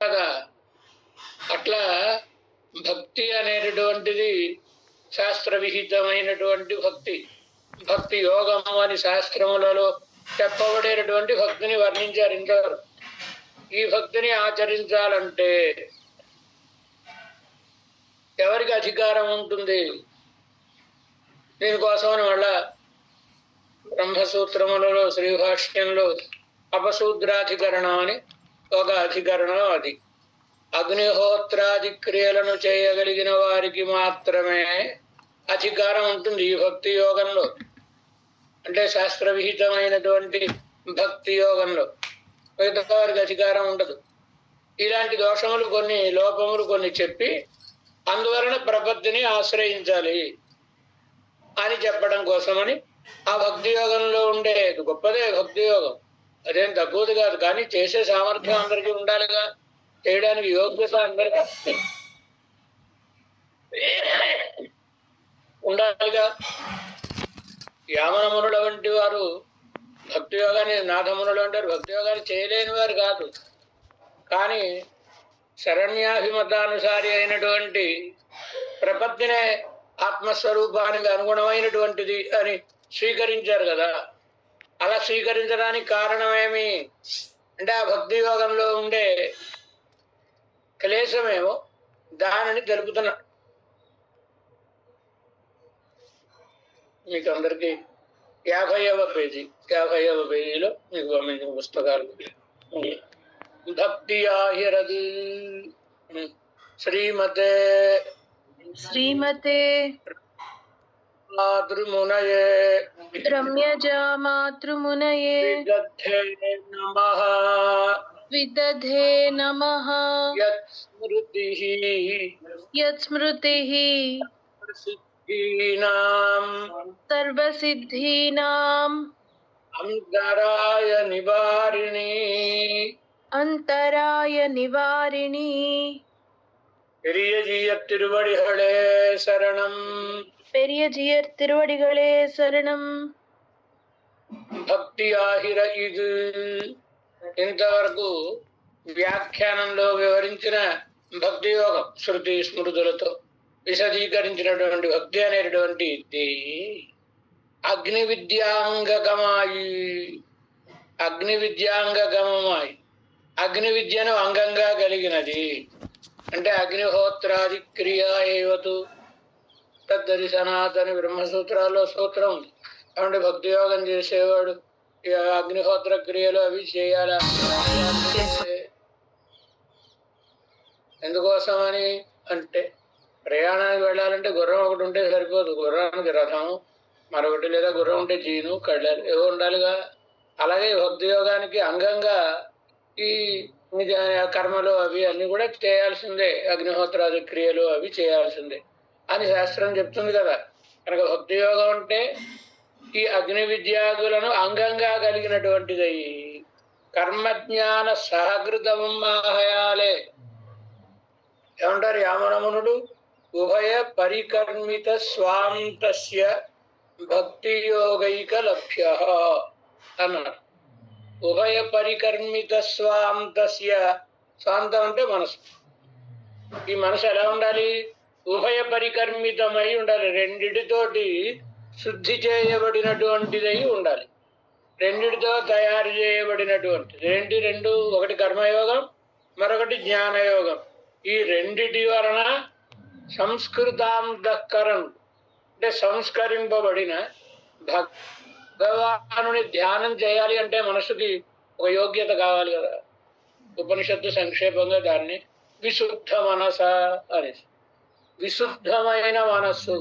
కదా. అట్లా భక్తి అనేటటువంటిది శాస్త్ర విహితమైనటువంటి భక్తి. భక్తి యోగము అని శాస్త్రములలో చెప్పబడేటటువంటి భక్తిని వర్ణించారు ఇంతవరకు. ఈ భక్తిని ఆచరించాలంటే ఎవరికి అధికారం ఉంటుంది? దీనికోసమని మళ్ళా బ్రహ్మసూత్రములలో శ్రీభాష్యంలో అపశూద్రాధికరణం అని ఒక అధికరణం. అది అగ్నిహోత్రాది క్రియలను చేయగలిగిన వారికి మాత్రమే అధికారం ఉంటుంది ఈ భక్తి యోగంలో. అంటే శాస్త్ర విహితమైనటువంటి భక్తి యోగంలో మిగతా వారికి అధికారం ఉండదు. ఇలాంటి దోషములు కొన్ని, లోపములు కొన్ని చెప్పి అందువలన ప్రపత్తిని ఆశ్రయించాలి అని చెప్పడం కోసమని ఆ భక్తి యోగంలో ఉండే గొప్పదే భక్తి యోగం. అదేం తక్కువది కాదు, కానీ చేసే సామర్థ్యం అందరికీ ఉండాలిగా, చేయడానికి యోగ్యత అందరికీ ఉండాలిగా. యామనమునుల వంటి వారు భక్తి యోగాన్ని, నాథమునులు అంటారు, భక్తి యోగాన్ని చేయలేని వారు కాదు. కానీ శరణ్యాభిమతానుసారి అయినటువంటి ప్రపత్తినే ఆత్మస్వరూపానికి అనుగుణమైనటువంటిది అని స్వీకరించారు కదా. అలా స్వీకరించడానికి కారణమేమి అంటే ఆ భక్తి యోగంలో ఉండే క్లేశమేమో దానిని తెలుపుతున్నా. మీకు అందరికీ 50వ పేజీలో మీకు పంపించిన పుస్తకాలు భక్తి ఆహిరది శ్రీమతే మాతృమునయే రమ్యజా మాతృమునయే విదధే నమః యత్స్మృతిః సర్వసిద్ధీనాం అంతరాయ నివారిణి பெரியஜியர் திருவடிகளே சரணம். பெரியஜியர் திருவடிகளே சரணம். భక్తి ఆహిర ఇది ఇంతవరకు వ్యాఖ్యానంలో వివరించిన భక్తి యోగం శృతి స్మృతులతో విశదీకరించినటువంటి భక్తి అనేటటువంటి అగ్ని విద్యాంగగమమాయి అగ్ని విద్యను అంగంగా కలిగినది. అంటే అగ్నిహోత్రాది క్రియ ఏవతు తద్దరి సనాతన బ్రహ్మసూత్రాల్లో సూత్రం ఉంది. కాబట్టి భక్తి యోగం చేసేవాడు అగ్నిహోత్ర క్రియలు అవి చేయాలా? ఎందుకోసమని అంటే ప్రయాణానికి వెళ్ళాలంటే గుర్రం ఒకటి ఉంటే సరిపోదు. గుర్రానికి రథం మరొకటి, లేదా గుర్రం ఉంటే జీను, కళ్ళాలు ఏవో ఉండాలిగా. అలాగే భక్తి యోగానికి అంగంగా ఈ కర్మలు అవి అన్ని కూడా చేయాల్సిందే, అగ్నిహోత్రాది క్రియలు అవి చేయాల్సిందే అని శాస్త్రం చెప్తుంది కదా. కనుక భక్తి యోగం అంటే ఈ అగ్ని విద్యాదులను అంగంగా కలిగినటువంటిది. కర్మజ్ఞాన సహకృతము మాహయాలే ఏమంటారు యామనమునుడు? ఉభయ పరికర్మిత స్వాంతస్య భక్తి యోగైక లభ్య అన్నారు. ఉభయ పరికర్మిత స్వాంతస్య, స్వాంతం అంటే మనసు. ఈ మనసు ఎలా ఉండాలి? ఉభయ పరికర్మితమై ఉండాలి, రెండిటితోటి శుద్ధి చేయబడినటువంటిదై ఉండాలి, రెండిటితో తయారు చేయబడినటువంటిది. రెండు, ఒకటి కర్మయోగం, మరొకటి జ్ఞానయోగం. ఈ రెండిటి వలన సంస్కృతాంతఃకరణం అంటే సంస్కరింపబడిన భగవానుని ధ్యానం చేయాలి అంటే మనసుకి ఒక యోగ్యత కావాలి కదా. ఉపనిషత్తు సంక్షేపంగా దాన్ని విశుద్ధ మనస అనేసి, విశుద్ధమైన మనస్సు.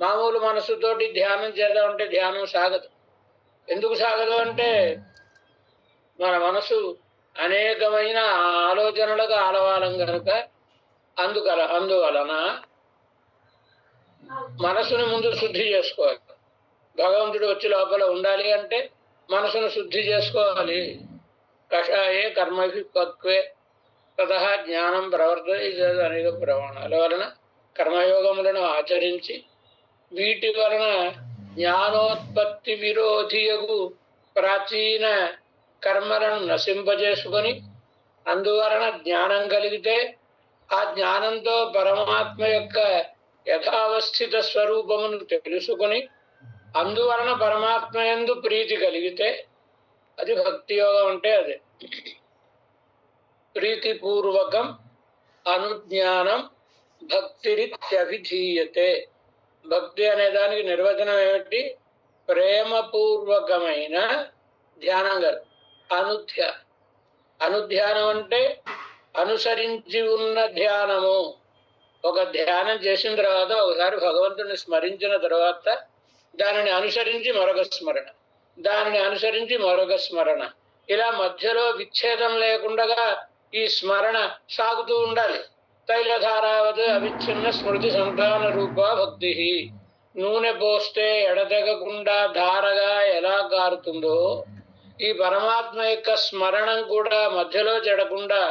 మామూలు మనస్సుతోటి ధ్యానం చేద్దామంటే ధ్యానం సాగదు. ఎందుకు సాగదు అంటే మన మనసు అనేకమైన ఆలోచనలకు ఆలవాలం కనుక. అందువలన మనసును ముందు శుద్ధి చేసుకోవాలి. భగవంతుడు వచ్చి లోపల ఉండాలి అంటే మనసును శుద్ధి చేసుకోవాలి. కషాయే కర్మభి పక్వే తతః జ్ఞానం ప్రవర్తతే అనేక ప్రమాణాల వలన కర్మయోగములను ఆచరించి వీటి వలన జ్ఞానోత్పత్తి విరోధియగు ప్రాచీన కర్మలను నశింపజేసుకొని అందువలన జ్ఞానం కలిగితే ఆ జ్ఞానంతో పరమాత్మ యొక్క యథావస్థిత స్వరూపమును తెలుసుకుని అందువలన పరమాత్మ యందు ప్రీతి కలిగితే అది భక్తి యోగం. అంటే అదే ప్రీతిపూర్వకం అనుజ్ఞానం భక్తిరిత్యభిధీయతే. భక్తి అనే దానికి నిర్వచనం ఏమిటి? ప్రేమపూర్వకమైన ధ్యానం కాదు, అనుధ్యానం. అనుధ్యానం అంటే అనుసరించి ఉన్న ధ్యానము. ఒక ధ్యానం చేసిన తర్వాత ఒకసారి భగవంతుని స్మరించిన తర్వాత దానిని అనుసరించి మరొక స్మరణ, దానిని అనుసరించి మరొక స్మరణ, ఇలా మధ్యలో విచ్ఛేదం లేకుండా ఈ స్మరణ సాగుతూ ఉండాలి. తైలధారావత్ అవిచ్ఛిన్న స్మృతి సంతాన రూప భక్తి. నూనె పోస్తే ఎడతెగకుండా ధారగా ఎలా కారుతుందో ఈ పరమాత్మ యొక్క స్మరణం కూడా మధ్యలో చెడకుండా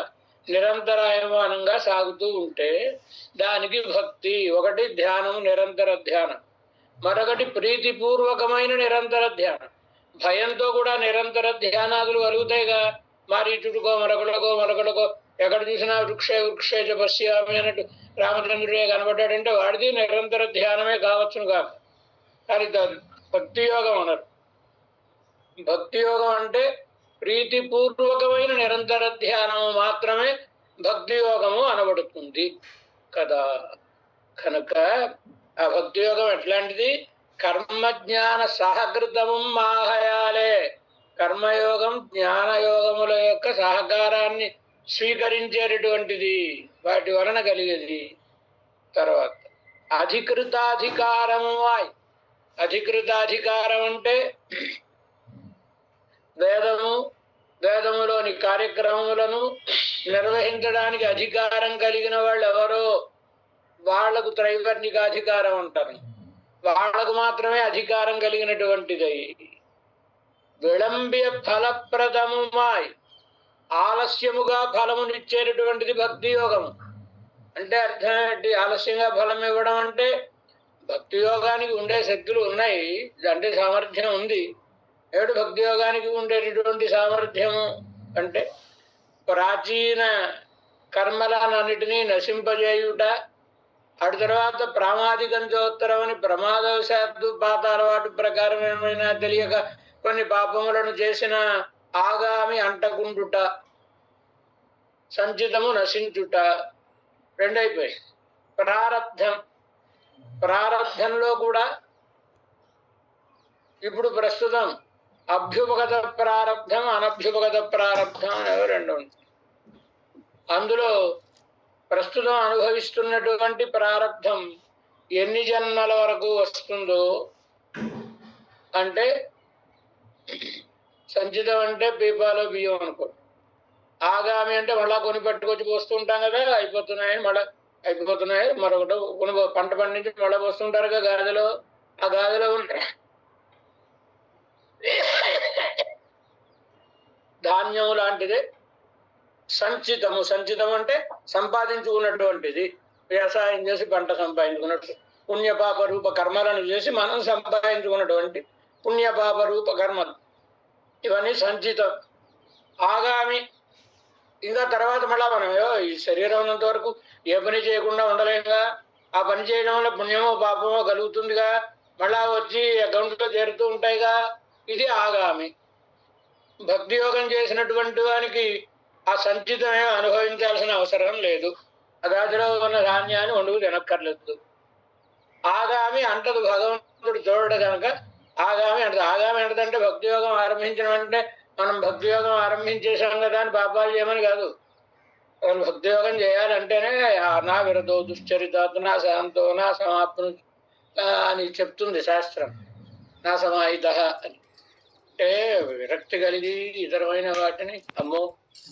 నిరంతరాయమానంగా సాగుతూ ఉంటే దానికి భక్తి. ఒకటి ధ్యానం, నిరంతర ధ్యానం. మరొకటి ప్రీతిపూర్వకమైన నిరంతర ధ్యానం. భయంతో కూడా నిరంతర ధ్యానాదులు కలుగుతాయిగా. మారీచుడుకో మరొకటికో ఎక్కడ చూసినా వృక్షే పశ్యామి అన్నట్టు రామచంద్రుడే కనబడ్డాడంటే వాడిది నిరంతర ధ్యానమే కావచ్చును కాక. కానీ భక్తి యోగం అన్నారు. భక్తి యోగం అంటే ప్రీతిపూర్వకమైన నిరంతర ధ్యానము మాత్రమే భక్తి యోగము అనబడుతుంది కదా. కనుక ఆ భక్తి యోగం ఎట్లాంటిది? కర్మజ్ఞాన సహకృతము మాహయాలే. కర్మయోగం జ్ఞానయోగముల యొక్క సహకారాన్ని స్వీకరించేటటువంటిది, వాటి వలన కలిగేది. తర్వాత అధికృతాధికారము. అధికృతాధికారం అంటే వేదములోని కార్యక్రమములను నిర్వహించడానికి అధికారం కలిగిన వాళ్ళు ఎవరో వాళ్లకు త్రైవర్ణిక అధికారం అంటారు. వాళ్లకు మాత్రమే అధికారం కలిగినటువంటిది. విళంబ్య ఫలప్రదముమాయ్, ఆలస్యముగా ఫలమునిచ్చేటటువంటిది భక్తి యోగము. అంటే అర్థం ఏంటి? ఆలస్యంగా ఫలం ఇవ్వడం అంటే భక్తి యోగానికి ఉండే శక్తులు ఉన్నాయి, అంటే సామర్థ్యం ఉంది. ఏడు భక్తి యోగానికి ఉండేటటువంటి సామర్థ్యము అంటే ప్రాచీన కర్మలన్నిటినీ నశింపజేయుట, అటు తర్వాత ప్రామాదికంచోత్తరమని ప్రమాదవశాత్తు పాత అలవాటు ప్రకారం ఏమైనా తెలియక కొన్ని పాపములను చేసిన ఆగామి అంటకుండుట, సంచితము నశించుట. రెండైపోయి ప్రారబ్ధంలో కూడా ఇప్పుడు ప్రస్తుతం అభ్యుపగత ప్రారబ్ధం, అనభ్యుపగత ప్రారబ్ధం అనేవి రెండు ఉంది. అందులో ప్రస్తుతం అనుభవిస్తున్నటువంటి ప్రారబ్ధం ఎన్ని జన్మల వరకు వస్తుందో అంటే, సంచితం అంటే పీపాలో బియ్యం అనుకో, ఆగామి అంటే మళ్ళా కొని పట్టుకొచ్చి పోస్తుంటాం కదా, అయిపోతున్నాయి మరొకటి పంట పండించి మళ్ళీ పోస్తుంటారుగా గాదిలో. ఆ గాదిలో ఉంటాయి ధాన్యం లాంటిదే సంచితము. సంచితం అంటే సంపాదించుకున్నటువంటిది, వ్యవసాయం చేసి పంట సంపాదించుకున్నట్టు. పుణ్యపాప రూప కర్మలను చేసి మనం సంపాదించుకున్నటువంటి పుణ్యపాప రూప కర్మలు, ఇవన్నీ సంచితం. ఆగామి ఇంకా తర్వాత మళ్ళా మనం ఈ శరీరం ఉన్నంత వరకు ఏ పని చేయకుండా ఉండలేముగా. ఆ పని చేయడం వల్ల పుణ్యమో పాపమో కలుగుతుందిగా, మళ్ళా వచ్చి అకౌంట్లో చేరుతూ ఉంటాయిగా. ఇది ఆగామి. భక్తి యోగం చేసినటువంటి వానికి ఆ సంచితమే అనుభవించాల్సిన అవసరం లేదు. అగాదిలో ఉన్న ధాన్యాన్ని వండుకు తినక్కర్లేదు. ఆగామి అంటదు భగవంతుడు చూడడు కనుక ఆగామి అంటదు. ఆగామి అంటదంటే భక్తి యోగం ఆరంభించిన వెంటనే మనం భక్తి యోగం ఆరంభించేసాం కదా అని పాపాలు చేయమని కాదు. భక్తి యోగం చేయాలంటేనే నా విరతో దుశ్చరితాత్ నా శాంతో నా సమాప్ను అని చెప్తుంది శాస్త్రం. నా సమాహిత అని అంటే విరక్తి కలిగి ఇతరమైన వాటిని అమ్మో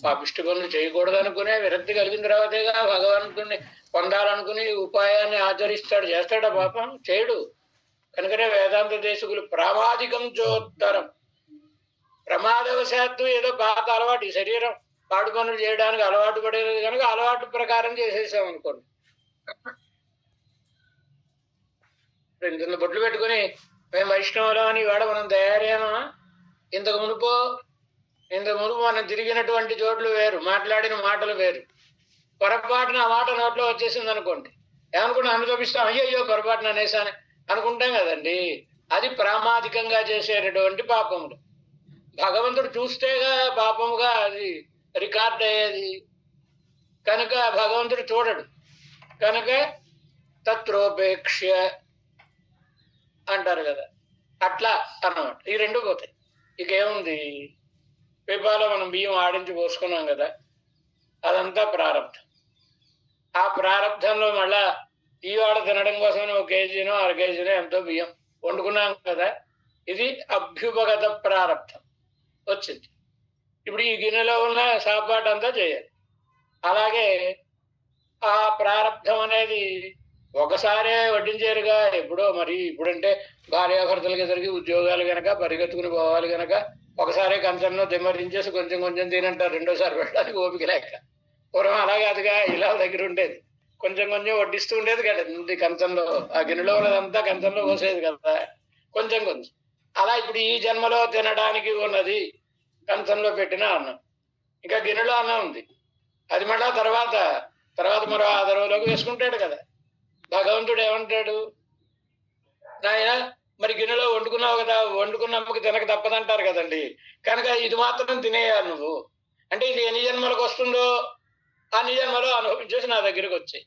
పాపిష్టి పనులు చేయకూడదు అనుకునే విరక్తి కలిగిన తర్వాతేగా భగవంతుడిని పొందాలనుకుని ఉపాయాన్ని ఆచరిస్తాడు. చేస్తాడా? పాపం చేయడు. కనుకనే వేదాంత దేశకులు ప్రామాదికం చోత్తరం, ప్రమాదవశాత్తు ఏదో పాత అలవాటు, ఈ శరీరం పాడు పనులు చేయడానికి అలవాటు పడేది కనుక అలవాటు ప్రకారం చేసేసాం అనుకోండి. ఇంత బొట్లు పెట్టుకుని మేము వైష్ణవులం అని వాడ మనం తయారయ్యామా? ఇంతకు మునుపో ఇంతకు ముందు మనం తిరిగినటువంటి చోట్లు వేరు, మాట్లాడిన మాటలు వేరు. పొరపాటున ఆ మాట నోట్లో వచ్చేసింది అనుకోండి, ఏమనుకుంటా అనుభవిస్తాం, అయ్యో పొరపాటున అనేసాను అనుకుంటాం కదండి. అది ప్రామాదికంగా చేసేటటువంటి పాపములు. భగవంతుడు చూస్తేగా పాపముగా అది రికార్డ్ అయ్యేది. కనుక భగవంతుడు చూడడు. కనుక తత్రోపేక్ష అంటారు కదా, అట్లా అన్నమాట. ఈ రెండు పోతాయి. ఇకేముంది, పిపాలో మనం బియ్యం ఆడించి పోసుకున్నాం కదా, అదంతా ప్రారంభం. ఆ ప్రారంభంలో మళ్ళా ఈవాడ తినడం కోసం 1 కేజీనో 1/2 కేజీనో ఎంతో బియ్యం వండుకున్నాం కదా, ఇది అభ్యుపగత ప్రారంభం వచ్చింది. ఇప్పుడు ఈ గిన్నెలో ఉన్న సాపాటు అంతా చేయాలి. అలాగే ఆ ప్రారంభం అనేది ఒకసారే వడ్డించేరుగా ఎప్పుడో. మరి ఇప్పుడంటే భార్యాభర్తలకి ఎదురికి ఉద్యోగాలు గనక పరిగెత్తుకుని పోవాలి గనక ఒకసారి కంచంలో దిమ్మరించేసి కొంచెం కొంచెం తినంటారు, రెండోసారి పెట్టడానికి ఓపిక లేక. పూర్వం అలాగే అదిగా ఇలా దగ్గర ఉండేది, కొంచెం కొంచెం వడ్డిస్తూ ఉండేది కదా కంచంలో. ఆ గిన్నెలో ఉన్నదంతా కంచంలో పోసేది కదా, కొంచెం కొంచెం. అలా ఇప్పుడు ఈ జన్మలో తినడానికి ఉన్నది కంచంలో పెట్టిన అన్నం, ఇంకా గిన్నెలో అన్నం ఉంది, అది మళ్ళా తర్వాత మరో 6 రోజులకు వేసుకుంటాడు కదా. భగవంతుడు ఏమంటాడు, నాయన మరి గిన్నెలో వండుకున్నావు కదా, వండుకున్న అమ్మకి తినక తప్పదంటారు కదండి. కనుక ఇది మాత్రం తినేయాలి నువ్వు అంటే, ఇది ఎన్ని జన్మలకు వస్తుందో అన్ని జన్మలో అనుభవించేసి నా దగ్గరికి వచ్చాయి.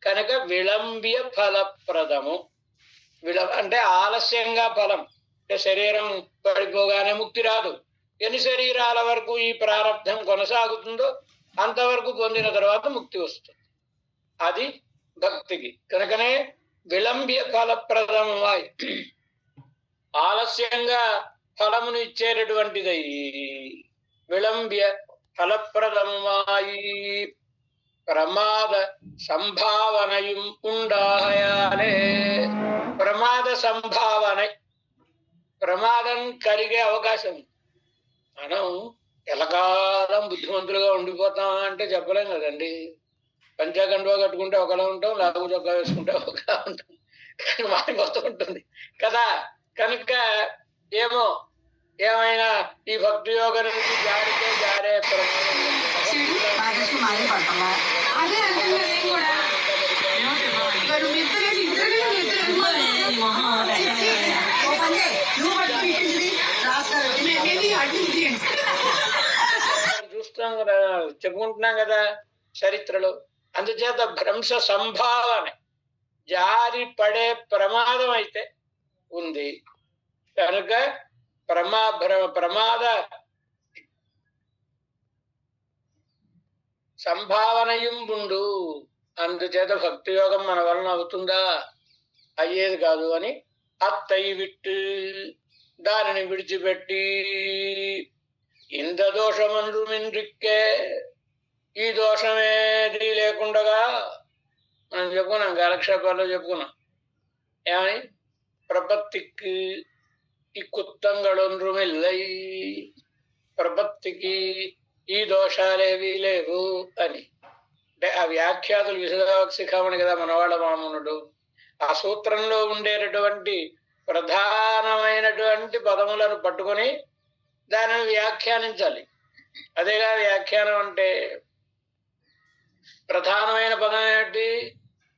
కనుక విళంబ్య ఫలప్రదము. అంటే ఆలస్యంగా ఫలం. అంటే శరీరం పడిపోగానే ముక్తి రాదు. ఎన్ని శరీరాల వరకు ఈ ప్రారంధం కొనసాగుతుందో అంతవరకు పొందిన తర్వాత ముక్తి వస్తుంది. అది భక్తికి. కనుకనే విళంబ్య ఫలప్రదమై, ఆలస్యంగా ఫలమును ఇచ్చేటటువంటిది విళంబ్య ఫలప్రదమాయి ప్రమాద సంభావనయం ఉండాయాలే. ప్రమాద సంభావన, ప్రమాదం కలిగే అవకాశం. మనం ఎలకాలం బుద్ధిమంతులుగా ఉండిపోతాం అంటే చెప్పలేం కదండి. పంచాకండువా కట్టుకుంటే ఒకలా ఉంటాం, లాగు చొక్కా వేసుకుంటే ఒకలా ఉంటాం, మారిపోతూ ఉంటుంది కదా. కనుక ఏమైనా ఈ భక్తి యోగ నుంచి జారే ప్రమాదం. చూస్తాం కదా, చెప్పుకుంటున్నాం కదా చరిత్రలో. అందుచేత భ్రంశ సంభావన, జారి పడే ప్రమాదం అయితే ఉంది. కనుక ప్రమాద సంభావనయం ఉండు. అందుచేత భక్తి యోగం మన వలన అవుతుందా, అయ్యేది కాదు అని అత్తై విట్టు, దానిని విడిచిపెట్టి ఇంత దోషమందు మిండ్రిక్కే, ఈ దోషమేది లేకుండగా మనం చెప్పుకున్నాం, కాలక్షేపాల్లో చెప్పుకున్నాం. ఏమని, ప్రపత్తికి ఈ కుత్తంగళొండ్రుమిల్లై, ప్రపత్తికి ఈ దోషాలేవి లేవు అని. అంటే ఆ వ్యాఖ్యాతులు విశదాక్షిఖామని కదా మనవాళ్ళ మామూనుడు. ఆ సూత్రంలో ఉండేటటువంటి ప్రధానమైనటువంటి పదములను పట్టుకొని దానిని వ్యాఖ్యానించాలి. అదేగా వ్యాఖ్యానం అంటే. ప్రధానమైన పదం ఏమిటి,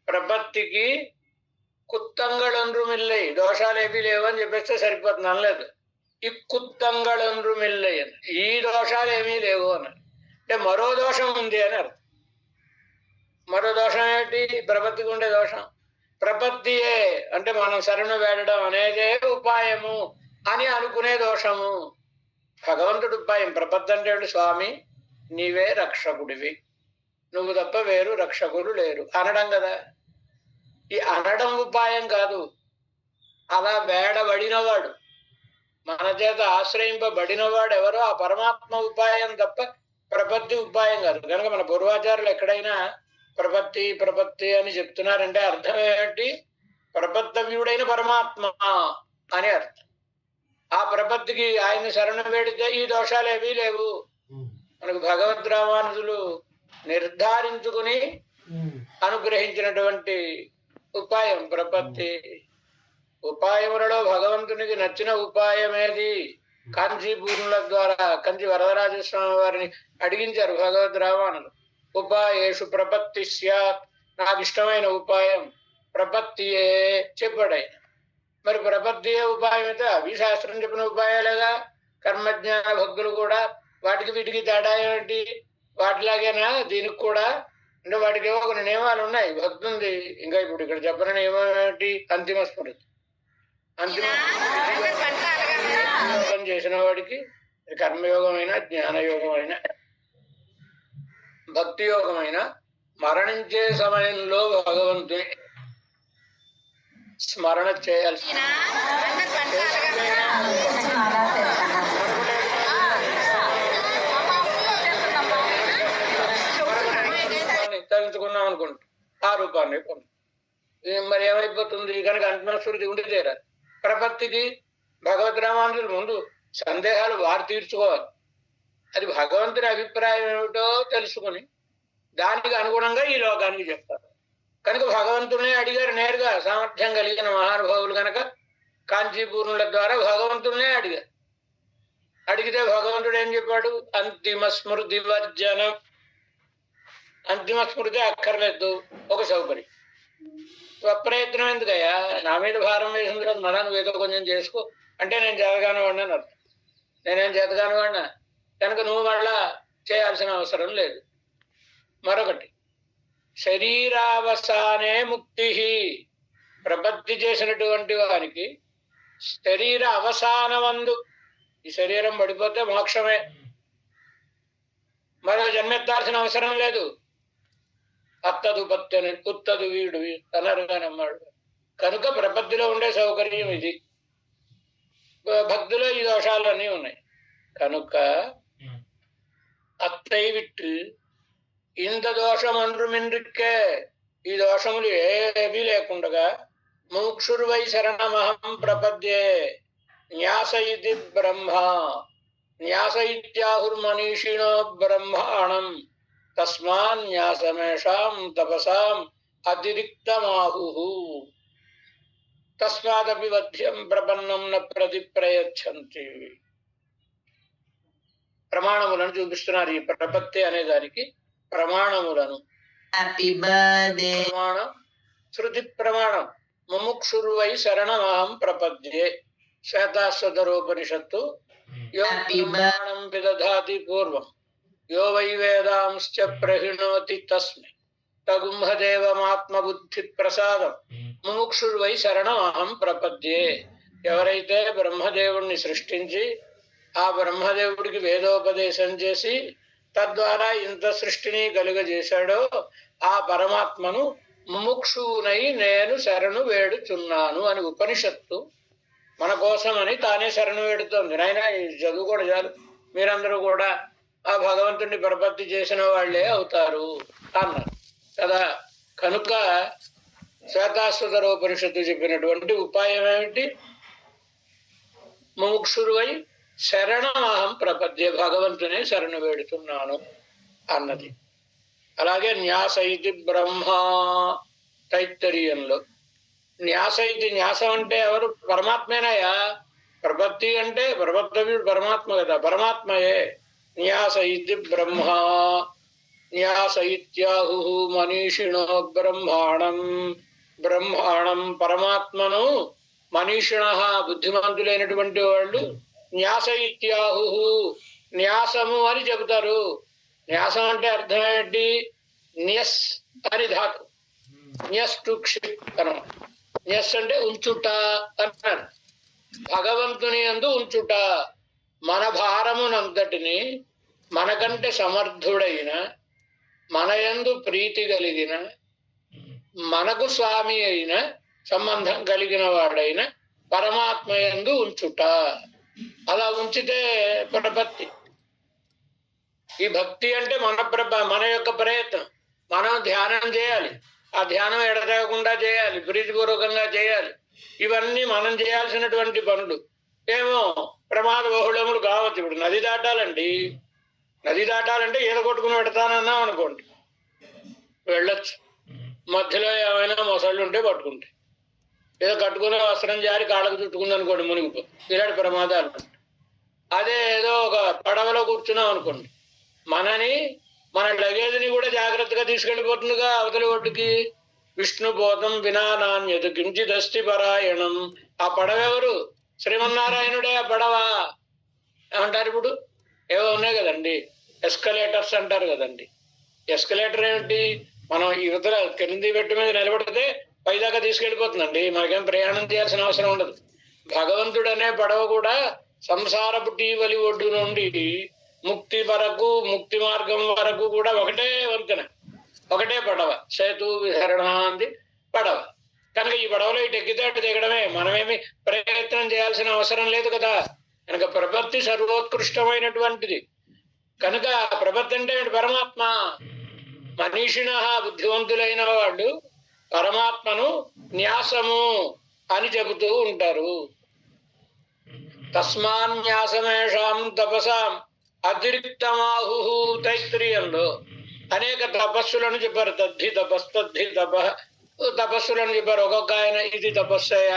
ప్రపత్తికి కుత్తంగళొండ్రుమిల్లై, దోషాలేవి లేవు అని చెప్పేస్తే సరిపోతుంది అనలేదు. ఈ కుత్తంగళొండ్రుమిల్లై అని, ఈ దోషాలు ఏమీ లేవు అన్నారు. అంటే మరో దోషం ఉంది అని అర్థం. మరో దోషం ఏమిటి, ప్రపత్తికి ఉండే దోషం. ప్రపత్తియే అంటే మనం శరణు వేడడం అనేదే ఉపాయము అని అనుకునే దోషము. భగవంతుడు ఉపాయం. ప్రపత్తి అంటే స్వామి నీవే రక్షకుడివి, నువ్వు తప్ప వేరు రక్షకుడు లేరు అనడం కదా. ఈ అనడం ఉపాయం కాదు, అలా వేడబడినవాడు, మన చేత ఆశ్రయింపబడినవాడు ఎవరో ఆ పరమాత్మ ఉపాయం తప్ప ప్రపత్తి ఉపాయం కాదు. కనుక మన పూర్వాచారులు ఎక్కడైనా ప్రపత్తి అని చెప్తున్నారంటే అర్థం ఏమిటి, ప్రపత్తవ్యుడైన పరమాత్మ అని అర్థం. ఆ ప్రపత్తికి ఆయన శరణు వేడితే ఈ దోషాలేవీ లేవు. మనకు భగవద్ రామానుజులు నిర్ధారించుకుని అనుగ్రహించినటువంటి ఉపాయం ప్రపత్తి. ఉపాయములలో భగవంతునికి నచ్చిన ఉపాయం ఏది కాంచీపూర్ణుల ద్వారా కంచి వరదరాజస్వామి వారిని అడిగించారు భగవద్ రామానులు. ఉపాయేషు ప్రపత్తి స్యాత్, నాకు ఇష్టమైన ఉపాయం ప్రపత్తియే చెప్పాడు ఆయన. మరి ప్రపత్తియే ఉపాయం అయితే అవి శాస్త్రం చెప్పిన ఉపాయాలుగా. కర్మజ్ఞాన భక్తులు కూడా వాటికి వీటికి తేడా ఏమిటి? వాటిలాగేనా దీనికి కూడా? అంటే వాటికి ఏవో కొన్ని నియమాలు ఉన్నాయి. భక్తి ఉంది. ఇంకా ఇప్పుడు ఇక్కడ చెప్పిన నియమం ఏమిటి? అంతిమ స్మృతి. అంతిమ యోగం చేసిన వాడికి కర్మయోగమైన, జ్ఞానయోగమైన, భక్తి యోగమైన మరణించే సమయంలో భగవంతుని స్మరణ చేయాల్సి తలుచుకున్నాం అనుకోండి, ఆ రూపాన్ని పొంది. మరి ఏమైపోతుంది కనుక అంతఃస్మృతి ఉండి తీరాలి. ప్రపత్తికి భగవద్ రామానుజుల ముందు సందేహాలు వారు తీర్చుకోవాలి. అది భగవంతుని అభిప్రాయం ఏమిటో తెలుసుకుని దానికి అనుగుణంగా ఈ లోకానికి చెప్తారు. కనుక భగవంతునే అడిగారు నేరుగా. సామర్థ్యం కలిగిన మహానుభావులు కనుక కాంచీపూర్ణుల ద్వారా భగవంతునే అడిగారు. అడిగితే భగవంతుడు ఏం చెప్పాడు? అంతిమ స్మృతి వర్జనం. అంతిమ స్మృతి అక్కర్లేదు, ఒక సౌకర్యం. స్వప్రయత్నం ఎందుకయ్యా? నా మీద భారం వేసిన తర్వాత మళ్ళా నువ్వేదో కొంచెం చేసుకో అంటే నేను చేతగాని వాడిని అని అర్థం. నేనేం చేతగాని వాడినా కనుక నువ్వు మళ్ళా చేయాల్సిన అవసరం లేదు. మరొకటి, శరీరావసానే ముక్తి. ప్రపత్తి చేసినటువంటి వారికి శరీర అవసానమందు, ఈ శరీరం పడిపోతే మోక్షమే, మరో జన్మెత్తాల్సిన అవసరం లేదు. అత్తదు పత్తని ఉత్తదు వీడు అనరుగానమ్మాడు. కనుక ప్రపత్తిలో ఉండే సౌకర్యం ఇది. భక్తిలో ఈ దోషాలన్నీ ఉన్నాయి. కనుక అత్తై విట్టు ఇంత దోషం అండ్రుమిండ్రిక్కే, ఈ దోషములు ఏవీ లేకుండగా ముముక్షుర్వై శరణమహం ప్రపద్యే న్యాస ఇది బ్రహ్మ, న్యాస ఇత్యాహుర్మనీషిణో బ్రహ్మాణం తస్మాన్యాసమేషాం తపసాం అతిరిక్తమాహుః తస్మాదపి వధ్యం ప్రపన్నం న ప్రతిప్రయచ్చంతి. ప్రమాణములను చూపిస్తున్నారు. ఈ ప్రపత్తి అనే దానికి ప్రమాణములను. ప్రమాణం శృతి ప్రమాణం. ముముక్షుర్వై శరణమహం ప్రపద్యే. శ్వేతాశ్వతరోపనిషత్తు ప్రమాణం విదధాతి పూర్వం యో వై వేదాంశ్చ ప్రహిణోతి తస్మై తగుంహదేవమాత్మబుద్ధి ప్రసాదం ముముక్షుర్వై శరణమహం ప్రపద్యే. ఎవరైతే బ్రహ్మదేవుణ్ణి సృష్టించి ఆ బ్రహ్మదేవుడికి వేదోపదేశం చేసి తద్వారా ఇంత సృష్టిని కలుగజేశాడో ఆ పరమాత్మను ముముక్షువునై నేను శరణు వేడుచున్నాను అని ఉపనిషత్తు మన కోసమని తానే శరణు వేడుతోంది. నాయన చదువు కూడా చాలు, మీరందరూ కూడా ఆ భగవంతుడిని ప్రపత్తి చేసిన వాళ్లే అవుతారు అన్నారు కదా. కనుక శ్వేతాశ్వతరోపనిషత్తు చెప్పినటువంటి ఉపాయం ఏమిటి? ముముక్షురువై శరణమహం ప్రపద్యే, భగవంతునే శరణు వేడుతున్నాను అన్నది. అలాగే న్యాస ఇది బ్రహ్మ తైత్తరీయంలో. న్యాస ఇది, న్యాసం అంటే ఎవరు? పరమాత్మేనాయా. ప్రపత్తి అంటే ప్రపత్తవీడు పరమాత్మ కదా, పరమాత్మయే. న్యాస ఇది బ్రహ్మ న్యాస ఇత్యాహుః మనీషిణో బ్రహ్మాణం. బ్రహ్మాణం పరమాత్మను మనీషిణః బుద్ధిమంతులైనటువంటి వాళ్ళు న్యాస ఇత్యాహుః న్యాసము అని చెబుతారు. న్యాసం అంటే అర్థం ఏంటి? న్యస్ అని ధాతు. న్యస్ టు క్షిప్ అనమాట. న్యస్ అంటే ఉంచుట అన్నారు. భగవంతుని యందు ఉంచుట. మన భారమునంతటిని మనకంటే సమర్థుడైన, మన యందు ప్రీతి కలిగిన, మనకు స్వామి అయిన, సంబంధం కలిగిన వాడైన పరమాత్మ యందు ఉంచుట. అలా ఉంచితే ప్రపత్తి. ఈ భక్తి అంటే మన యొక్క ప్రయత్నం. మనం ధ్యానం చేయాలి. ఆ ధ్యానం ఎడతెగకుండా చేయాలి, ప్రీతిపూర్వకంగా చేయాలి. ఇవన్నీ మనం చేయాల్సినటువంటి పనులు. ఏమో ప్రమాద బహుళములు కావచ్చు. ఇప్పుడు నది దాటాలండి. నది దాటాలంటే ఈత కొట్టుకుని పెడతానన్నాం అనుకోండి, వెళ్ళొచ్చు. మధ్యలో ఏమైనా మొసళ్ళు ఉంటే పట్టుకుంటే, ఏదో కట్టుకునే వస్త్రం జారి కాళ్ళకు చుట్టుకుంది అనుకోండి, మునిగిపో. ఇలాంటి ప్రమాదాలు. అదే ఏదో ఒక పడవలో కూర్చున్నాం అనుకోండి, మన లగేజ్ని కూడా జాగ్రత్తగా తీసుకెళ్ళిపోతుందిగా అవతలి ఒడ్డుకి. విష్ణుబోధం వినా నాణ్యత కించిదస్తి పరాయణం. ఆ పడవ ఎవరు? శ్రీమన్నారాయణుడే ఆ పడవ. ఏమంటారు ఇప్పుడు? ఏవో ఉన్నాయి కదండి, ఎస్కలేటర్స్ అంటారు కదండి. ఎస్కలేటర్ ఏమిటి? మనం యువతల కింది పెట్టు మీద నిలబడితే పైదాకా తీసుకెళ్ళిపోతుందండి, మనకేం ప్రయాణం చేయాల్సిన అవసరం ఉండదు. భగవంతుడు అనే పడవ కూడా సంసారపు టీవలి ఒడ్డు నుండి ముక్తి వరకు, ముక్తి మార్గం వరకు కూడా ఒకటే వంతెన, ఒకటే పడవ. సేతు విహరణ అంది పడవ. కనుక ఈ పడవలో ఇటు ఎక్కితే అటు దిగడమే, మనమేమి ప్రయత్నం చేయాల్సిన అవసరం లేదు కదా. కనుక ప్రపత్తి సర్వోత్కృష్టమైనటువంటిది. కనుక ప్రపత్తి అంటే పరమాత్మ. మనీషిణ బుద్ధివంతులైన వాళ్ళు పరమాత్మను న్యాసము అని చెబుతూ ఉంటారు. తస్మాన్యాసమేషాం తపసాం అతిరిక్తమాహు. తైత్రీయంలో అనేక తపస్సులను చెప్పారు. తద్ధి తప తపస్సులను చెప్పారు. ఒక్కొక్క ఆయన ఇది తపస్సయ.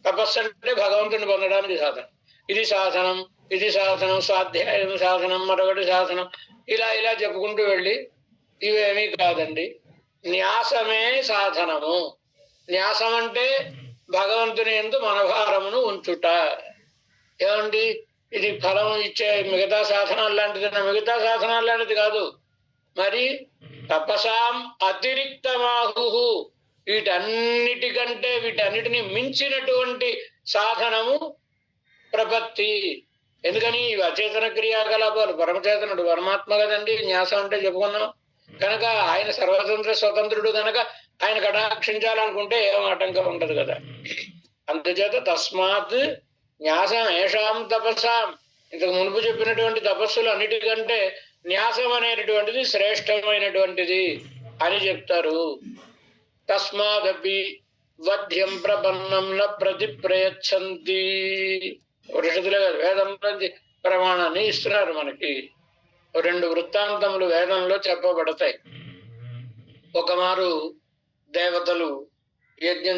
తపస్సు అంటే భగవంతుని పొందడానికి సాధనం. ఇది సాధనం, ఇది సాధనం, స్వాధ్యాయం సాధనం, మరొకటి సాధనం, ఇలా చెప్పుకుంటూ వెళ్ళి ఇవేమీ కాదండి. న్యాసమే సాధనము. న్యాసం అంటే భగవంతుని యందు మనభారమును ఉంచుట. ఏమండి, ఇది ఫలం ఇచ్చే మిగతా సాధనాలు లాంటిదన్నా? మిగతా సాధనాలు లాంటిది కాదు. మరి తపసాం అతిరిక్తమాహు, వీటన్నిటిని మించినటువంటి సాధనము ప్రపత్తి. ఎందుకని ఇవి అచేతన క్రియాకలాపాలు. పరమచేతనుడు పరమాత్మ కదండి. న్యాసం అంటే చెప్పుకున్నాం. కనుక ఆయన సర్వతంత్ర స్వతంత్రుడు కనుక ఆయన కటాక్షించాలనుకుంటే ఏం ఆటంకం ఉండదు కదా. అందుచేత తస్మాత్ న్యాసం ఏషాం తపస్సాం. ఇంతకు మునుపు చెప్పినటువంటి తపస్సులు అన్నిటికంటే న్యాసం అనేటటువంటిది శ్రేష్టమైనటువంటిది అని చెప్తారు. తస్మాదపి వధ్యం ప్రపన్నం న ప్రతిప్రయచ్చంతి. ఋషులే వేదం నుంచి ప్రమాణాన్ని ఇస్తున్నారు మనకి. 2 వృత్తాంతములు వేదంలో చెప్పబడతాయి. ఒకమారు దేవతలు యజ్ఞం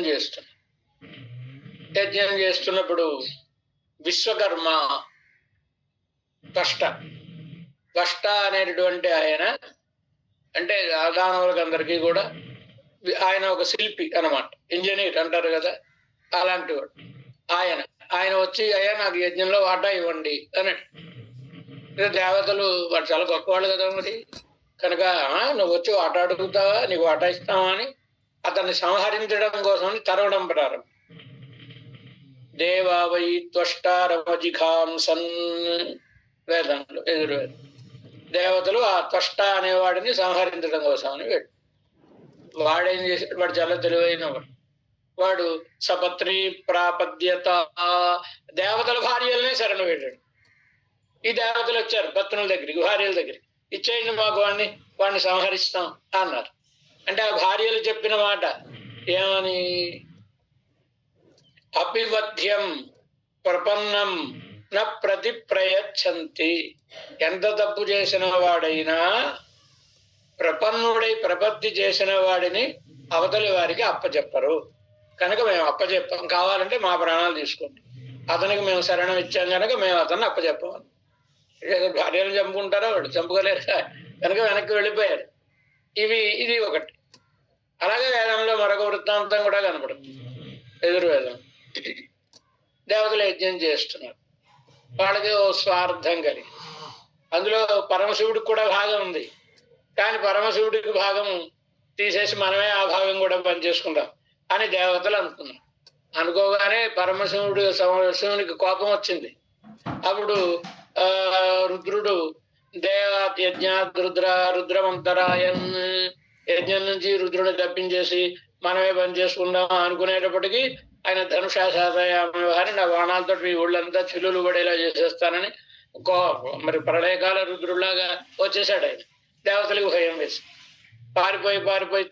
చేస్తున్నప్పుడు విశ్వకర్మ త్వష్ట అనేటటువంటి ఆయన, అంటే దానవులకు అందరికీ కూడా ఆయన ఒక శిల్పి అన్నమాట, ఇంజనీర్ అంటారు కదా, అలాంటి వాడు. ఆయన వచ్చి అయ్యా నాకు యజ్ఞంలో వాటా ఇవ్వండి అని. దేవతలు వాడు చాలా గొప్పవాళ్ళు కదా మరి. కనుక నువ్వు వచ్చి వాటా అడుగుతావా, నీకు వాటా ఇస్తావా అని అతన్ని సంహరించడం కోసం తరవడం ప్రారంభం. దేవా వై త్వష్టారమజిఘాంసన్ వేదంలో ఎదురువేదం. దేవతలు ఆ త్వష్ట అనేవాడిని సంహరించడం కోసం అని వాడేం చేశాడు? వాడు చాలా తెలివైన వాడు సపత్రి ప్రాపద్యత, దేవతల భార్యలనే శరణు వెళ్ళాడు. ఈ దేవతలు వచ్చారు పత్నుల దగ్గరికి, భార్యల దగ్గరికి, ఇచ్చేయండి మాకు వాడిని సంహరిస్తాం అన్నారు. అంటే ఆ భార్యలు చెప్పిన మాట ఏమని? అపివధ్యం ప్రపన్నం న ప్రతిప్రయచ్చంతి. ఎంత తప్పు చేసిన వాడైనా ప్రపన్నుడై ప్రపత్తి చేసిన వాడిని అవతలి వారికి అప్పచెప్పరు. కనుక మేము అప్పచెప్పాం, కావాలంటే మా ప్రాణాలు తీసుకోండి, అతనికి మేము శరణం ఇచ్చాం కనుక మేము అతన్ని అప్పచెప్పామని. భార్యను చంపుకుంటారా? వాడు చంపుకోలేరు కనుక వెనక్కి వెళ్ళిపోయారు. ఇది ఒకటి. అలాగే వేదంలో మరొక వృత్తాంతం కూడా కనపడుతుంది. ఎదుర్వేదం. దేవతలు యజ్ఞం చేస్తున్నారు, వాళ్ళకి ఓ స్వార్థం కలిగి, అందులో పరమశివుడికి కూడా భాగం ఉంది. కానీ పరమశివుడికి భాగం తీసేసి మనమే ఆ భాగం కూడా పనిచేసుకుందాం అని దేవతలు అనుకున్నారు. అనుకోగానే శివునికి కోపం వచ్చింది. అప్పుడు రుద్రుడు దేవాయజ్ఞాత్ రుద్రమంతరాయన్, యజ్ఞం నుంచి రుద్రుడిని తప్పించేసి మనమే పని చేసుకుందాం అనుకునేటప్పటికీ ఆయన ధనుషాశాతయామి వారిని నా బాణాలతో మీ ఊళ్ళంతా చిల్లులు పడేలా చేసేస్తానని మరి ప్రళయకాల రుద్రులాగా వచ్చేసాడు ఆయన. దేవతలకు భయం వేసి పారిపోయి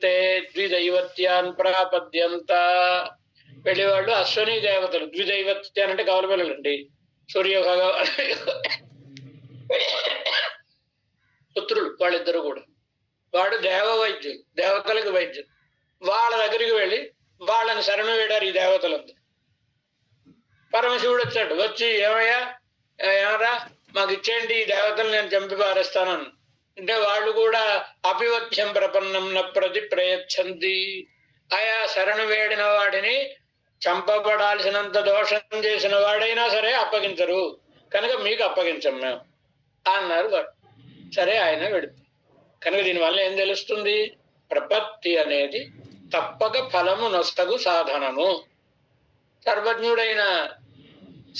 ద్విదైవత్యాన్ ప్రాపద్యంత వెళ్ళేవాళ్ళు. అశ్వని దేవతలు ద్విదైవత్యాన్ అంటే కవల పిల్లలండి, సూర్య భగవాన్ పుత్రులు వాళ్ళిద్దరు కూడా. వాడు వైద్యులు, దేవతలకు వైద్యులు. వాళ్ళ దగ్గరికి వెళ్ళి వాళ్ళని శరణు వేడారు ఈ దేవతలంతా. పరమశివుడు వచ్చాడు. వచ్చి ఏమయ్యా ఏమరా మాకు ఇచ్చేయండి ఈ దేవతలు నేను చంపి పారేస్తానని అంటే వాళ్ళు కూడా అపివత్యం ప్రపన్నం ప్రతి ప్రయచ్చంది. ఆయా శరణు వేడిన వాడిని చంపబడాల్సినంత దోషం చేసిన వాడైనా సరే అప్పగించరు, కనుక మీకు అప్పగించం మేము అన్నారు వాడు. సరే ఆయన వెడు. కనుక దీనివల్ల ఏం తెలుస్తుంది? ప్రపత్తి అనేది తప్పక ఫలము నొసగు సాధనము. సర్వజ్ఞుడైన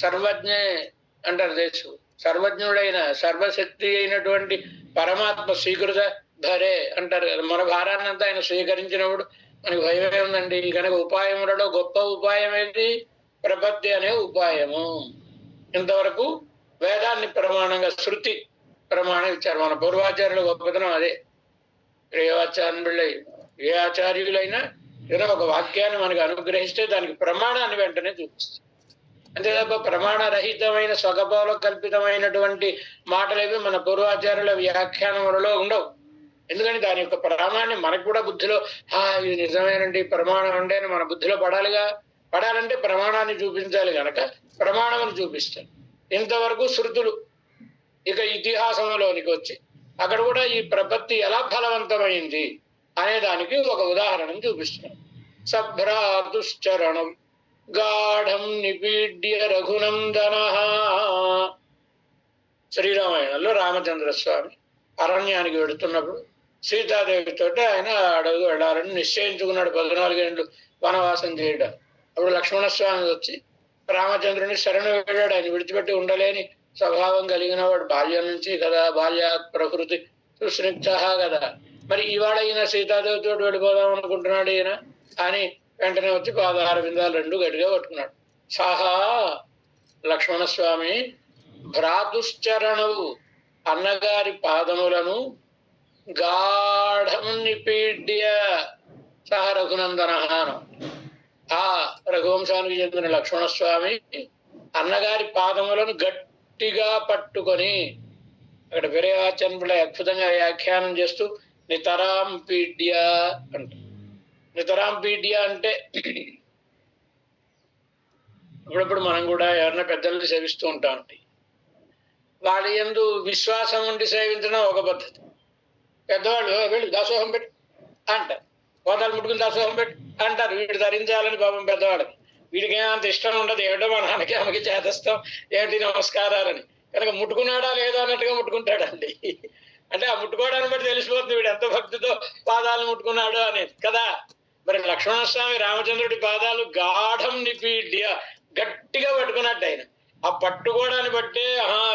సర్వజ్ఞే అంటారు దేశు, సర్వజ్ఞుడైన సర్వశక్తి అయినటువంటి పరమాత్మ స్వీకృత ధరే అంటారు కదా. మన భారాన్నంతా ఆయన స్వీకరించినప్పుడు మనకి భయమే ఉందండి. కనుక ఉపాయములలో గొప్ప ఉపాయం ఏంటి? ప్రపత్తి అనే ఉపాయము. ఇంతవరకు వేదాన్ని ప్రమాణంగా శృతి ప్రమాణం ఇచ్చారు మన పూర్వాచార్యుల గొప్పతనం అదే. ఏ ఆచార్యులైనా ఏదో ఒక వాక్యాన్ని మనకు అనుగ్రహిస్తే దానికి ప్రమాణాన్ని వెంటనే చూపిస్తారు. అంతే తప్ప ప్రమాణరహితమైన స్వగపోల కల్పితమైనటువంటి మాటలేవి మన పూర్వాచార్యుల వ్యాఖ్యానములలో ఉండవు. ఎందుకని దాని యొక్క ప్రమాణాన్ని మనకు కూడా బుద్ధిలో ఇది నిజమేనండి ప్రమాణం అంటే మన బుద్ధిలో పడాలిగా. పడాలంటే ప్రమాణాన్ని చూపించాలి కనుక ప్రమాణమును చూపిస్తారు. ఇంతవరకు శృతులు. ఇక ఇతిహాసంలోనికి వచ్చి అక్కడ కూడా ఈ ప్రపత్తి ఎలా ఫలవంతమైంది అనే దానికి ఒక ఉదాహరణను చూపిస్తున్నాం. సభ్రాతుశ్చరణం గాఢం నిపీడ్య రఘునందన. శ్రీరామాయణంలో రామచంద్రస్వామి అరణ్యానికి వెడుతున్నప్పుడు సీతాదేవితో ఆయన అడవి వెళ్ళాలని నిశ్చయించుకున్నాడు. 14 ఏళ్ళు వనవాసం చేయడం. అప్పుడు లక్ష్మణస్వామి వచ్చి రామచంద్రుని శరణు వెళ్ళాడు. ఆయన విడిచిపెట్టి ఉండలేని స్వభావం కలిగిన వాడు బాల్యం నుంచి కదా, బాల్యాత్ ప్రకృతి సుస్నిగ్ధ కదా. మరి ఇవాళ ఈయన సీతాదేవితో వెళ్ళిపోదాం అనుకుంటున్నాడు ఈయన అని వెంటనే వచ్చి పాదార బిందాలు 2 గట్టిగా పట్టుకున్నాడు. సాహా లక్ష్మణస్వామి భ్రాతుశ్చరణవు అన్నగారి పాదములను గాఢం నిపీడ్య సహ రఘునందన. ఆ రఘువంశానికి చెందిన లక్ష్మణస్వామి అన్నగారి పాదములను గట్టిగా పట్టుకొని, అక్కడ విరయాచనుల అద్భుతంగా వ్యాఖ్యానం చేస్తూ నితరాం పీడ్య అంట. నితరాం పీడ్య అంటే అప్పుడప్పుడు మనం కూడా ఎవరైనా పెద్దల్ని సేవిస్తూ ఉంటాం. వాళ్ళ యందు విశ్వాసం ఉండి సేవించడం ఒక పద్ధతి. పెద్దవాళ్ళు వెళ్ళి దాసోహం పెట్టు అంటారు, పోతాలు ముట్టుకుని దాసోహం పెట్టు అంటారు. వీడు ధరించాలని పాపం పెద్దవాళ్ళకి. వీడికి ఏమంత ఇష్టం ఉండదు. ఏమిటో మా నాన్నకి ఆమెకి చేతస్తాం ఏమిటి నమస్కారాలని. కనుక ముట్టుకున్నాడా లేదా అన్నట్టుగా ముట్టుకుంటాడండి. అంటే ఆ ముట్టుకోవడాన్ని బట్టి తెలిసిపోతుంది వీడు ఎంత భక్తితో పాదాలు ముట్టుకున్నాడు అనేది కదా. మరి లక్ష్మణస్వామి రామచంద్రుడి పాదాలు గాఢం నిపీడ్య గట్టిగా పట్టుకున్నట్టు ఆయన. ఆ పట్టుకోవడాన్ని బట్టే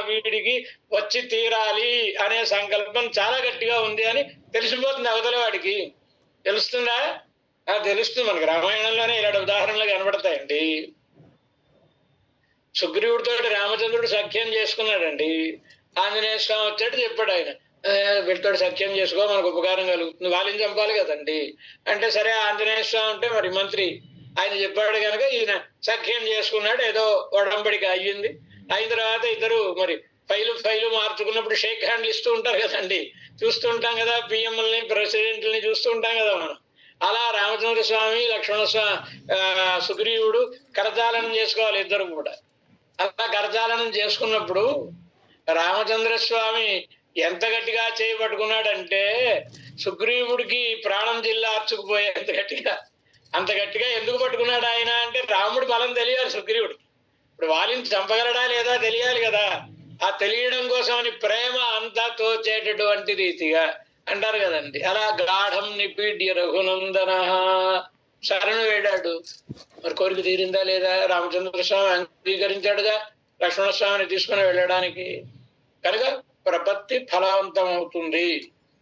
వీడికి వచ్చి తీరాలి అనే సంకల్పం చాలా గట్టిగా ఉంది అని తెలిసిపోతుంది అవతల వాడికి. తెలుస్తుందా? తెలుస్తుంది. మనకి రామాయణంలోనే ఇలాంటి ఉదాహరణలు కనబడతాయండి. సుగ్రీవుడితో రామచంద్రుడు సఖ్యం చేసుకున్నాడండి. ఆంజనేయ స్వామి వచ్చాడు చెప్పాడు ఆయన, వీటితో సఖ్యం చేసుకో మనకు ఉపకారం కలుగుతుంది, వాళ్ళని చంపాలి కదండి. అంటే సరే ఆంజనేయ స్వామి అంటే మరి మంత్రి ఆయన చెప్పాడు కనుక ఈయన సఖ్యం చేసుకున్నాడు. ఏదో ఒడంబడిక అయ్యింది. అయిన తర్వాత ఇద్దరు మరి ఫైలు మార్చుకున్నప్పుడు షేక్ హ్యాండ్లు ఇస్తూ ఉంటారు కదండి. చూస్తుంటాం కదా, పిఎంలని ప్రెసిడెంట్లని చూస్తూ ఉంటాం కదా మనం. అలా రామచంద్ర స్వామి లక్ష్మణస్వామి సుగ్రీవుడు కరచాలనం చేసుకోవాలి ఇద్దరు కూడా. అలా కరచాలనం చేసుకున్నప్పుడు రామచంద్ర స్వామి ఎంత గట్టిగా చేయబట్టుకున్నాడంటే సుగ్రీవుడికి ప్రాణం జిల్లార్చుకుపోయేంత గట్టిగా. అంత గట్టిగా ఎందుకు పట్టుకున్నాడు ఆయన అంటే రాముడి బలం తెలియాలి సుగ్రీవుడికి. ఇప్పుడు వాళ్ళని చంపగలడా లేదా తెలియాలి కదా. ఆ తెలియడం కోసం అని ప్రేమ అంతా తోచేటటువంటి రీతిగా అంటారు కదండి. అలా గాఢం నిపీడ్య రఘునందన శరణు వేడాడు. మరి కోరిక తీరిందా లేదా? రామచంద్ర స్వామి అంగీకరించాడుగా లక్ష్మణస్వామిని తీసుకుని వెళ్ళడానికి. కనుక ప్రపత్తి ఫలవంతం అవుతుంది.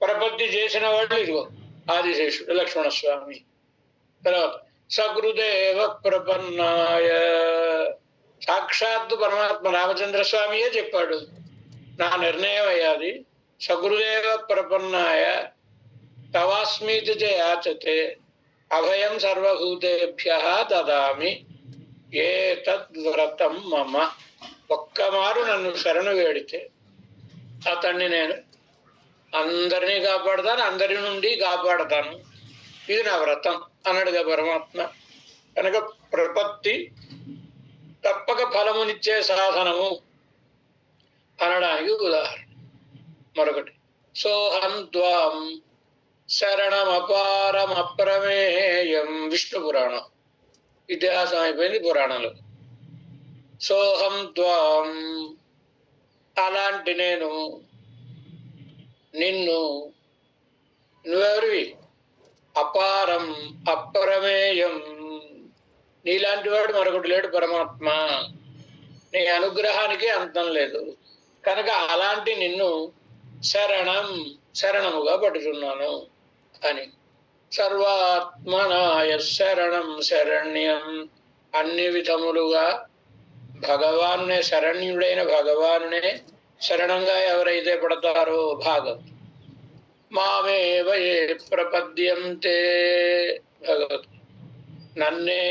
ప్రపత్తి చేసిన వాళ్ళు ఇదిగో ఆదిశేషుడు లక్ష్మణస్వామి. తర్వాత సగృదేవ ప్రపన్నాయ, సాక్షాత్తు పరమాత్మ రామచంద్ర స్వామియే చెప్పాడు. నా నిర్ణయం అయ్యాది. సగురుదేవ ప్రపన్నాయ తవాస్మీతి యాచతే అభయం సర్వభూతేభ్యః దదామి ఏతద్వ్రతం మమ. ఒక్కమారు నన్ను శరణు వేడితే అతన్ని నేను అందరినీ కాపాడతాను, అందరి నుండి కాపాడతాను. ఇది నా వ్రతం అన్నాడుగా పరమాత్మ. కనుక ప్రపత్తి తప్పక ఫలమునిచ్చే సాధనము అనడానికి ఉదాహరణ. మరొకటి సోహం త్వాం శరణమపారమప్రమేయం, విష్ణు పురాణం. ఇతిహాసం అయిపోయింది పురాణాలు. సోహం త్వాం, అలాంటి నేను, నిన్ను, నువ్వెవరివి, అపారం అప్రమేయం, నీలాంటి వాడు మరొకటి లేడు పరమాత్మ, నీ అనుగ్రహానికి అంతం లేదు, కనుక అలాంటి నిన్ను శరణముగా పట్టుచున్నాను అని. సర్వాత్మనాయ శరణం శరణ్యం, అన్ని విధములుగా భగవానునే, శరణ్యుడైన భగవానునే శరణంగా ఎవరైతే పడతారో, భాగం మామేవ ఏ ప్రపద్యంతే, భగవత్ నన్నే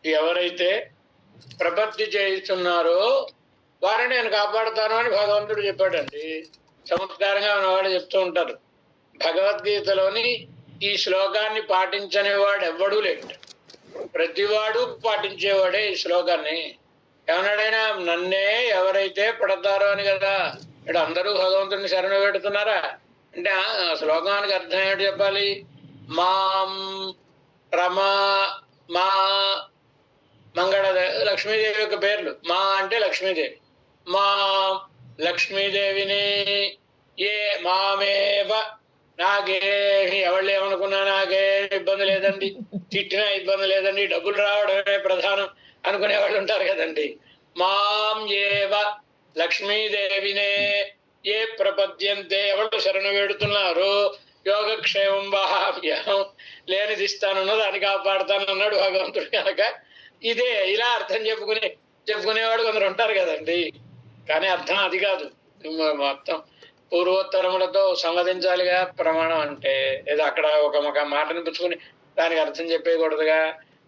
ఎవరైతే ప్రపత్తి చేయిస్తున్నారో వారిని నేను కాపాడుతాను అని భగవంతుడు చెప్పాడండి. చమత్కారంగా వాళ్ళు చెప్తూ ఉంటారు, భగవద్గీతలోని ఈ శ్లోకాన్ని పాటించని వాడు ఎవ్వడూ లేడు, ప్రతివాడు పాటించేవాడే ఈ శ్లోకాన్ని. ఏమన్నాడైనా, నన్నే ఎవరైతే పడతారో అని కదా. ఇక్కడ అందరూ భగవంతుడిని శరణ పెడుతున్నారా అంటే ఆ శ్లోకానికి అర్థం ఏంటి చెప్పాలి? మాం రమా, మా మంగళ లక్ష్మీదేవి యొక్క పేర్లు. మా అంటే లక్ష్మీదేవి, మా లక్ష్మీదేవిని, ఏ మామేవ, నాకేమి ఎవళ్ళు ఏమనుకున్నా నాకే ఇబ్బంది లేదండి, తిట్టినా ఇబ్బంది లేదండి, డబ్బులు రావడమే ప్రధానం అనుకునే వాళ్ళు ఉంటారు కదండి. మాం ఏవ, లక్ష్మీదేవినే, ఏ ప్రపద్యంతే, ఎవరు శరణు వేడుతున్నారు, యోగక్షేమం వహామ్యహం, లేనిదిస్తానన్నా దాన్ని కాపాడుతానన్నాడు భగవంతుడు. కనుక ఇదే ఇలా అర్థం చెప్పుకునేవాడు కొందరు ఉంటారు కదండి. కానీ అర్థం అది కాదు. మొత్తం పూర్వోత్తరములతో సంవదించాలిగా ప్రమాణం అంటే. ఏదో అక్కడ ఒక మాటను పుచ్చుకుని దానికి అర్థం చెప్పేయకూడదుగా.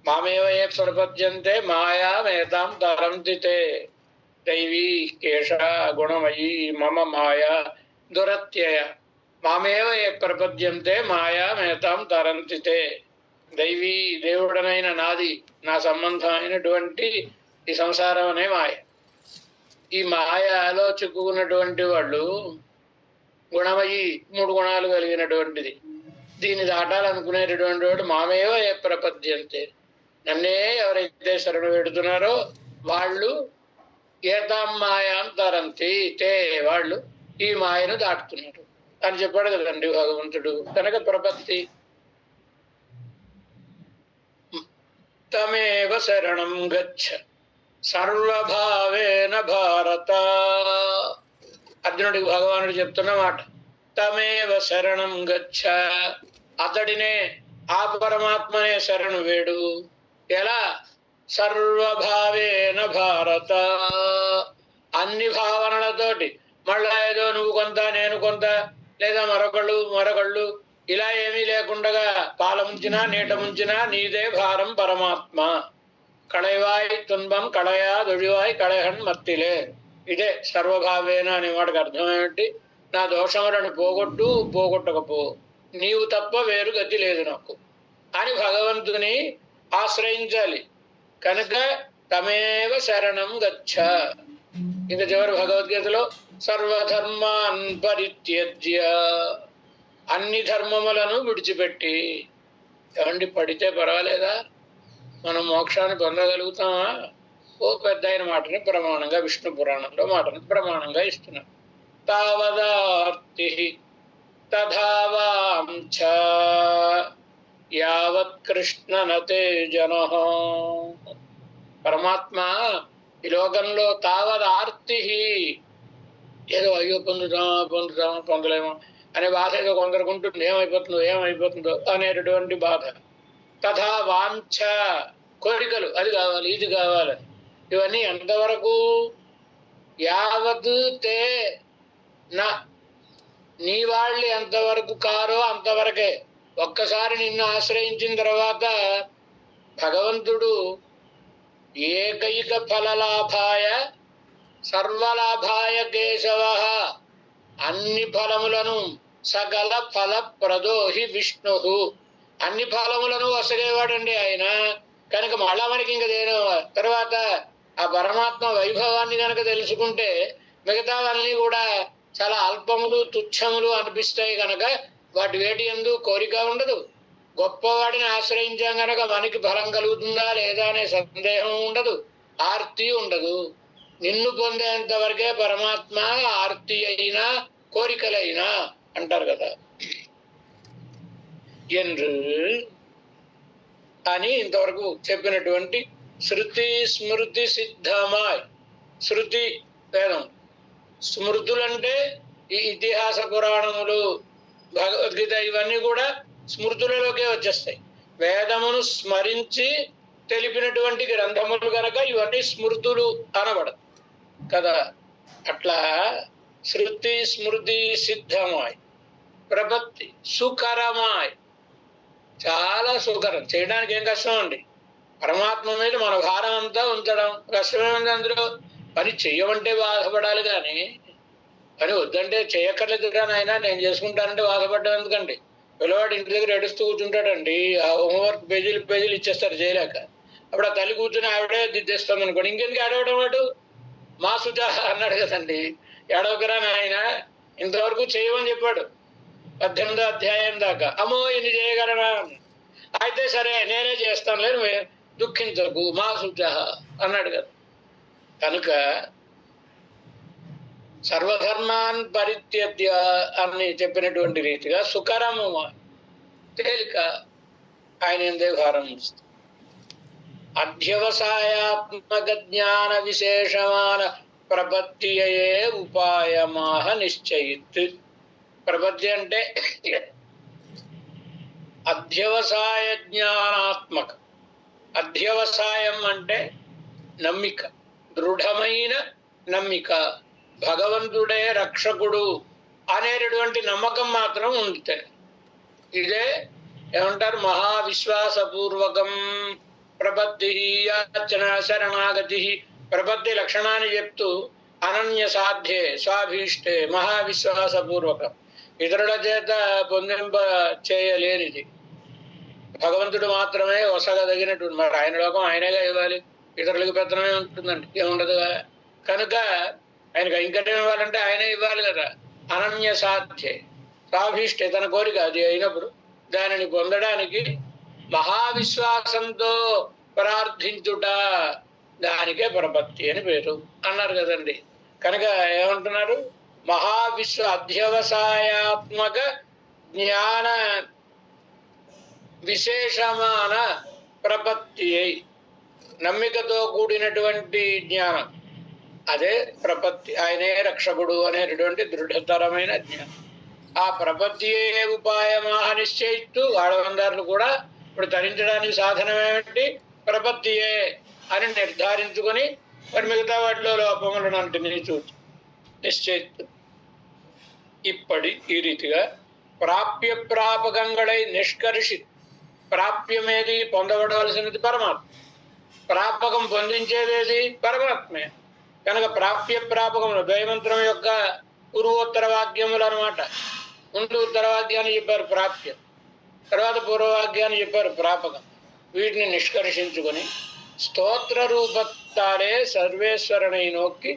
మామేవ ఏ ప్రపద్యంతే మాయా మేతాం తరంతితే, దైవీ కేశ గుణమయీ మమ మాయా దురత్యయ, మామేవ ఏ ప్రపద్యంతే మాయా మేతాం తరంతితే, దైవీ దేవుడనైన నాది, నా సంబంధం అయినటువంటి ఈ సంసారం అనే మాయ. ఈ మాయలో చిక్కుకున్నటువంటి వాళ్ళు గుణమయి, 3 గుణాలు కలిగినటువంటిది, దీన్ని దాటాలనుకునేటటువంటి వాడు మామేవ ఏ ప్రపద్యంతే, నన్నే ఎవరైతే శరణు పెడుతున్నారో వాళ్ళు ఏతాం మాయాం తరంతి తే, వాళ్ళు ఈ మాయను దాటుతున్నారు అని చెప్పాడు కదండి భగవంతుడు. కనుక ప్రపత్తి తమేవ శరణం గచ్చ సర్వభావేన భారత, అర్జునుడికి భగవానుడు చెప్తున్న మాట. తమేవ శరణం గచ్చ, అతడినే, ఆ పరమాత్మనే శరణు వేడు. ఎలా? సర్వభావేన భారత, అన్ని భావనలతోటి. మళ్ళా ఏదో నువ్వు కొంత నేను కొంత, లేదా మరొకళ్ళు ఇలా ఏమీ లేకుండగా, పాల ముంచినా నీట ముంచినా నీదే భారం పరమాత్మ, కళైవాయి తున్బం కళయా దొడివాయి కళహన్ మత్తిలే. ఇదే సర్వభావేన అనే వాడికి అర్థం ఏమిటి? నా దోషములను పోగొట్టకపో, నీవు తప్ప వేరు గతి లేదు నాకు అని భగవంతుని ఆశ్రయించాలి. కనుక తమేవ శరణం గచ్చ. ఇంకా చివరి భగవద్గీతలో సర్వధర్మాన్ పరిత్యజ్య, అన్ని ధర్మములను విడిచిపెట్టి. ఏమండి, పడితే పర్వాలేదా? మనం మోక్షాన్ని పొందగలుగుతామా? ఓ పెద్ద అయిన మాటని ప్రమాణంగా విష్ణు పురాణంలో మాటని ప్రమాణంగా ఇస్తున్నాం. తావదార్తి తథావాంఛ యావత్ కృష్ణ నతే జన. పరమాత్మ ఈ లోకంలో తావదార్తి, ఏదో అయ్యో పొందలేమో అనే బాధ ఏదో కొందరికి ఉంటుంది. ఏమైపోతుందో అనేటటువంటి బాధ. తథా వాంఛ, కోరికలు, అది కావాలి ఇది కావాలి, ఇవన్నీ ఎంతవరకు? యావత్ తే నా, నీ వాళ్ళు ఎంతవరకు కారో అంతవరకే. ఒక్కసారి నిన్ను ఆశ్రయించిన తర్వాత భగవంతుడు ఏకైక ఫలలాభాయ సర్వలాభాయ కేశవ, అన్ని ఫలములను సకల ఫల ప్రదోహి విష్ణు, అన్ని ఫలములను వసగేవాడండి ఆయన. కనుక మళ్ళా మనకి ఇంక దేని తర్వాత ఆ పరమాత్మ వైభవాన్ని కనుక తెలుసుకుంటే మిగతావన్నీ కూడా చాలా అల్పములు తుచ్చములు అనిపిస్తాయి కనుక వాటి వేటి యందు కోరిక ఉండదు. గొప్పవాడిని ఆశ్రయించాం కనుక మనకి ఫలం కలుగుతుందా లేదా అనే సందేహం ఉండదు, ఆర్తి ఉండదు. నిన్ను పొందేంత వరకే పరమాత్మ ఆర్తి అయినా కోరికలైనా అంటారు కదా. ఎందు అని ఇంతవరకు చెప్పినటువంటి శృతి స్మృతి సిద్ధమాయ్. శృతి వేదం, స్మృతులంటే ఈ ఇతిహాస పురాణములు, భగవద్గీత ఇవన్నీ కూడా స్మృతులలోకే వచ్చేస్తాయి. వేదమును స్మరించి తెలిపినటువంటి గ్రంథములు కనుక ఇవన్నీ స్మృతులు అనబడదు కదా. అట్లా శృతి స్మృతి సిద్ధమాయ్, ప్రపత్తి సుకరమాయ్. చాలా సుకరం, చేయడానికి ఏం కష్టం అండి. పరమాత్మ మీద మన భారం అంతా ఉంచడం కష్టమేముంది. అందులో పని చెయ్యమంటే బాధపడాలి కానీ పని వద్దంటే చేయక్కర్లేదు కానీ అయినా నేను చేసుకుంటానంటే బాధపడ్డం ఎందుకండి. పిల్లవాడు ఇంటి దగ్గర ఏడుస్తూ కూర్చుంటాడండి, ఆ హోంవర్క్ పేజీలు ఇచ్చేస్తారు చేయలేక. అప్పుడు ఆ తల్లి కూర్చుని ఆవిడే దిద్దేస్తాం అనుకోండి, ఇంకెందుకు ఏడవడం వాడు. మా సుజా అన్నాడు కదండి, ఏడవకరా నాయన ఇంతవరకు చేయమని చెప్పాడు 18వ అధ్యాయం దాకా. అమ్మో ఇన్ని చేయగలనా, అయితే సరే నేనే చేస్తానులే నువ్వే దుఃఖించకు మా సుజా అన్నాడు కదా. కనుక సర్వధర్మాన్ పరిత్యజ్య అని చెప్పినటువంటి రీతిగా సుకరము తేలిక ఆయన ఎందే భారం ఇస్తుంది. అధ్యవసాయాత్మక జ్ఞాన విశేషమాన ప్రపత్తియే ఉపాయమాహ నిశ్చయిత్. ప్రపత్తి అంటే అధ్యవసాయ జ్ఞానాత్మక. అధ్యవసాయం అంటే నమ్మిక, దృఢమైన నమ్మిక, భగవంతుడే రక్షకుడు అనేటటువంటి నమ్మకం మాత్రం ఉంది. ఇదే ఏమంటారు, మహావిశ్వాసపూర్వకం ప్రపత్తి యాచన శరణాగతి. ప్రపత్తి లక్షణాన్ని చెప్తూ అనన్య సాధ్యే స్వాభీష్టే మహావిశ్వాసపూర్వకం, ఇతరుల చేత పొందింప చేయలేనిది, భగవంతుడు మాత్రమే వసగదగినటువంటి. మరి ఆయన లోకం ఆయనగా ఇవ్వాలి, ఇతరులకు పెత్తనమే ఉంటుందండి, ఏముండదుగా. కనుక ఆయన కైంకర్యం ఇవ్వాలంటే ఆయనే ఇవ్వాలి కదా. అనన్య సాధ్యే స్వాభీష్టే, తన కోరిక అది అయినప్పుడు దానిని పొందడానికి మహావిశ్వాసంతో ప్రార్థించుట, దానికే ప్రపత్తి అని పేరు అన్నారు కదండి. కనుక ఏమంటున్నారు, అధ్యవసాయాత్మక జ్ఞాన విశేషమాన ప్రపత్తి అయి, నమ్మికతో కూడినటువంటి జ్ఞానం, అదే ప్రపత్తి. ఆయనే రక్షకుడు అనేటటువంటి దృఢతరమైన జ్ఞానం. ఆ ప్రపత్తియే ఉపాయమాహ నిశ్చయిత్తు. ఆడవందారులు కూడా ఇప్పుడు తరించడానికి సాధనం ఏమిటి, ప్రపత్తియే అని నిర్ధారించుకొని మరి మిగతా వాటిలో లోపములను అంటిని చూచి నిశ్చయిత్తు. ఇప్పటి ఈ రీతిగా ప్రాప్య ప్రాపకంగళై నిష్కర్షి. ప్రాప్యమేది, పొందబడవలసినది పరమాత్మ. ప్రాపకం పొందించేదేది పరమాత్మే. కనుక ప్రాప్య ప్రాపకములు ద్వైమంత్రం యొక్క పూర్వోత్తర వాక్యములు అనమాట. ముందు ఉత్తరవాక్యాన్ని చెప్పారు ప్రాప్యం, తర్వాత పూర్వవాక్యాన్ని చెప్పారు ప్రాపకం. వీటిని నిష్కర్షించుకొని స్తోత్ర రూపత్తారే సర్వేశ్వరனை నోక్కి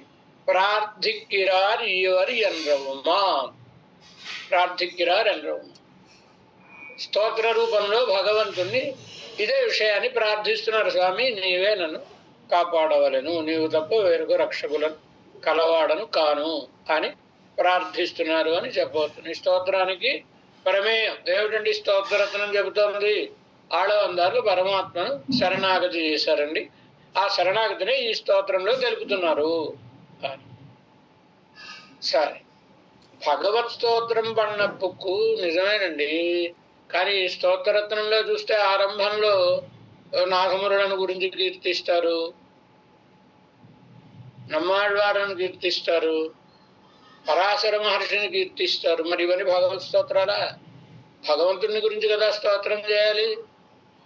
ప్రార్థిక్కిరార్ ఇవర్ ఎన్రవుమా. ప్రార్థిక్కిరార్ ఎన్రవుమా. స్తోత్ర రూపంలో భగవంతుణ్ణి ఇదే విషయాన్ని ప్రార్థిస్తున్నారు. స్వామి నీవే నన్ను కాపాడవలను, నీవు తప్ప వేరొక రక్షకులను కలవాడను కాను అని ప్రార్థిస్తున్నారు అని చెప్పవచ్చు. ఈ స్తోత్రానికి ప్రమేయం ఏమిటండి? స్తోత్రరత్నం చెబుతోంది ఆడవందారులు పరమాత్మను శరణాగతి చేశారండి. ఆ శరణాగతిని ఈ స్తోత్రంలో తెలుపుతున్నారు. సరే, భగవత్ స్తోత్రం పడినప్పుకు నిజమేనండి. కానీ ఈ స్తోత్రరత్నంలో చూస్తే ఆరంభంలో నాగమురులను గురించి కీర్తిస్తారు, నమ్మాళ్వారను కీర్తిస్తారు, పరాశర మహర్షిని కీర్తిస్తారు. మరి ఇవన్నీ భగవత్ స్తోత్రాలా? భగవంతుని గురించి కదా స్తోత్రం చేయాలి.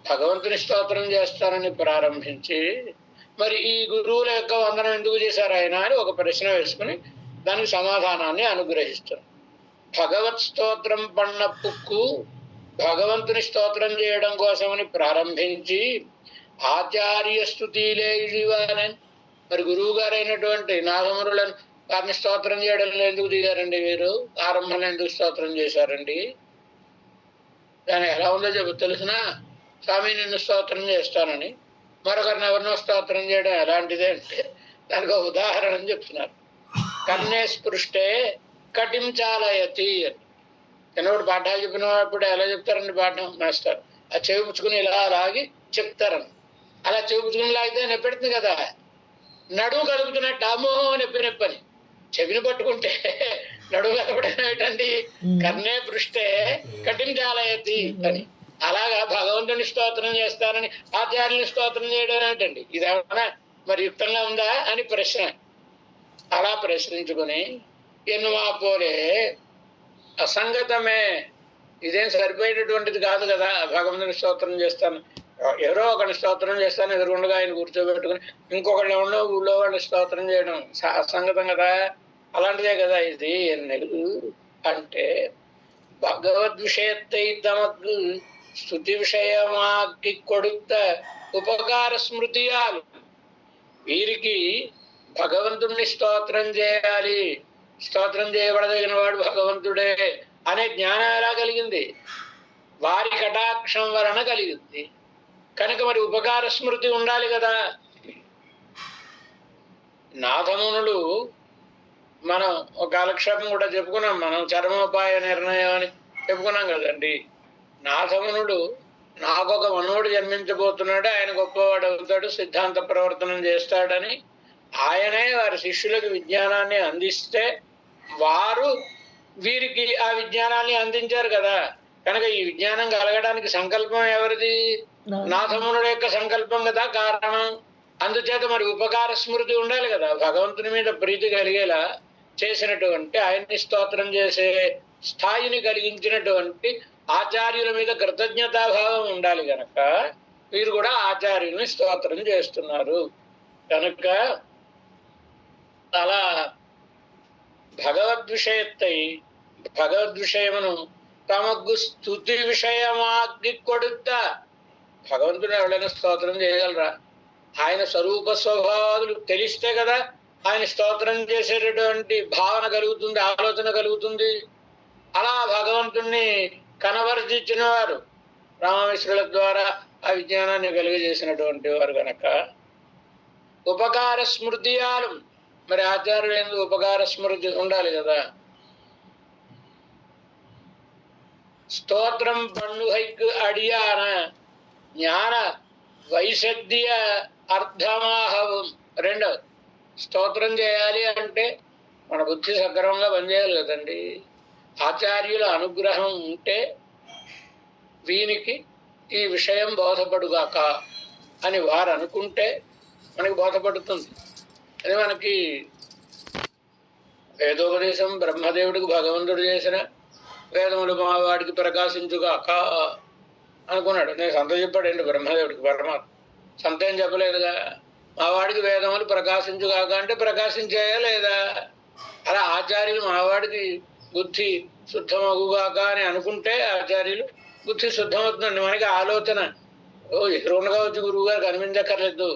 భగవంతుని స్తోత్రం చేస్తారని ప్రారంభించి మరి ఈ గురువుల యొక్క వందనం ఎందుకు చేశారు ఆయన అని ఒక ప్రశ్న వేసుకుని దానికి సమాధానాన్ని అనుగ్రహిస్తారు. భగవత్ స్తోత్రం పడినప్పుకు భగవంతుని స్తోత్రం చేయడం కోసమని ప్రారంభించి ఆచార్య స్తుతిలే ఇవానని మరి గురువు గారు అయినటువంటి నాగమురులను వారిని స్తోత్రం చేయడంలో ఎందుకు దిగారండి? మీరు ఆరంభంలో ఎందుకు స్తోత్రం చేశారండి? దాని ఎలా ఉందో తెలుసునా? స్వామి నిన్ను స్తోత్రం చేస్తానని మరొకరిని ఎవరినో స్తోత్రం చేయడం ఎలాంటిదే అంటే దానికి ఒక ఉదాహరణ చెప్తున్నారు. కన్నే స్పృష్టే కటిం చాలయతి అని. చిన్నప్పుడు పాఠాలు చెప్పినప్పుడు ఎలా చెప్తారండి పాఠం మాస్టర్? ఆ చెవి పుచ్చుకుని ఇలా లాగి చెప్తారని. అలా చెవి పుచ్చుకుని లాగితే నొప్పెడుతుంది కదా, నడుము కలుపుతున్నట్టు అమ్మో నొప్పని చెవిని పట్టుకుంటే నడుము కలపడం ఏంటండి? కర్ణే పృష్టే కఠిన చాలయతి అని. అలాగా భగవంతుని స్తోత్రం చేస్తానని ఆచార్యుని స్తోత్రం చేయడం ఏంటండి? ఇదేమన్నా మరి యుక్తంగా ఉందా అని ప్రశ్న. అలా ప్రశ్నించుకుని ఎన్నుమా పోలే అసంగతమే, ఇదేం సరిపోయేటటువంటిది కాదు కదా. భగవంతుని స్తోత్రం చేస్తాను, ఎవరో ఒకరిని స్తోత్రం చేస్తాను ఎదురుగుండగా ఆయన కూర్చోబెట్టుకుని ఇంకొకళ్ళు ఎవరో ఊళ్ళో వాళ్ళని స్తోత్రం చేయడం అసంగతం కదా. అలాంటిదే కదా ఇది. అంటే భగవద్ விஷயத்தை தமக்கு స్తుతి విషయమాకి కొడుత ఉపకార స్మృతియాలు. వీరికి భగవంతుణ్ణి స్తోత్రం చేయాలి, స్తోత్రం చేయబడదగిన వాడు భగవంతుడే అనే జ్ఞానం ఎలా కలిగింది? వారి కటాక్షం వలన కలిగింది కనుక మరి ఉపకార స్మృతి ఉండాలి కదా. నాథమునులు మనం ఒక కాలక్షేపం కూడా చెప్పుకున్నాం, మనం చరమోపాయ నిర్ణయం అని చెప్పుకున్నాం కదండి. నాథమునుడు నాకొక మనోడు జన్మించబోతున్నాడు, ఆయన గొప్పవాడు అవుతాడు, సిద్ధాంత ప్రవర్తనం చేస్తాడని ఆయనే వారి శిష్యులకు విజ్ఞానాన్ని అందిస్తే వారు వీరికి ఆ విజ్ఞానాన్ని అందించారు కదా. కనుక ఈ విజ్ఞానం కలగడానికి సంకల్పం ఎవరిది? నాథమునుడు యొక్క సంకల్పం కదా కారణం. అందుచేత మరి ఉపకార స్మృతి ఉండాలి కదా. భగవంతుని మీద ప్రీతి కలిగేలా చేసినటువంటి, ఆయన్ని స్తోత్రం చేసే స్థాయిని కలిగించినటువంటి ఆచార్యుల మీద కృతజ్ఞతాభావం ఉండాలి గనక వీరు కూడా ఆచార్యుల్ని స్తోత్రం చేస్తున్నారు. కనుక అలా భగవద్విషయత్తై భగవద్విషయమును తమకు స్తుతి విషయమాకి కొడుతా. భగవంతుని ఎవరైనా స్తోత్రం చేయగలరా? ఆయన స్వరూప స్వభావాలు తెలిస్తే కదా ఆయన స్తోత్రం చేసేటటువంటి భావన కలుగుతుంది, ఆలోచన కలుగుతుంది. అలా భగవంతుణ్ణి కనబర్చించిన వారు రామమిశ్రుల ద్వారా ఆ విజ్ఞానాన్ని కలిగజేసినటువంటి వారు కనుక ఉపకార స్మృతియాలు. మరి ఆచార్యులు ఉపకార స్మృతి ఉండాలి కదా. స్తోత్రం పన్నుహైకు అడియాన జ్ఞాన వైశద్య అర్థమాహవం. రెండవది, స్తోత్రం చేయాలి అంటే మన బుద్ధి సక్రమంగా పనిచేయాలి కదండి. ఆచార్యుల అనుగ్రహం ఉంటే వీనికి ఈ విషయం బోధపడుగాక అని వారు అనుకుంటే మనకి బోధపడుతుంది. అది మనకి వేదోపదేశం బ్రహ్మదేవుడికి భగవంతుడు చేసిన వేదములు మా వాడికి ప్రకాశించుగాక అనుకున్నాడు. నేను సంత చెప్పాడండి బ్రహ్మదేవుడికి పరమాత్మ. సంత ఏం చెప్పలేదుగా. మా వాడికి వేదములు ప్రకాశించుగాక అంటే ప్రకాశించాయా లేదా? అలా ఆచార్యులు మావాడికి బుద్ధి శుద్ధమగుగాక అని అనుకుంటే ఆచార్యులు బుద్ధి శుద్ధమవుతుందండి. మనకి ఆలోచన ఎదురుగా వచ్చి గురువు గారు కనిపించక్కర్లేదు,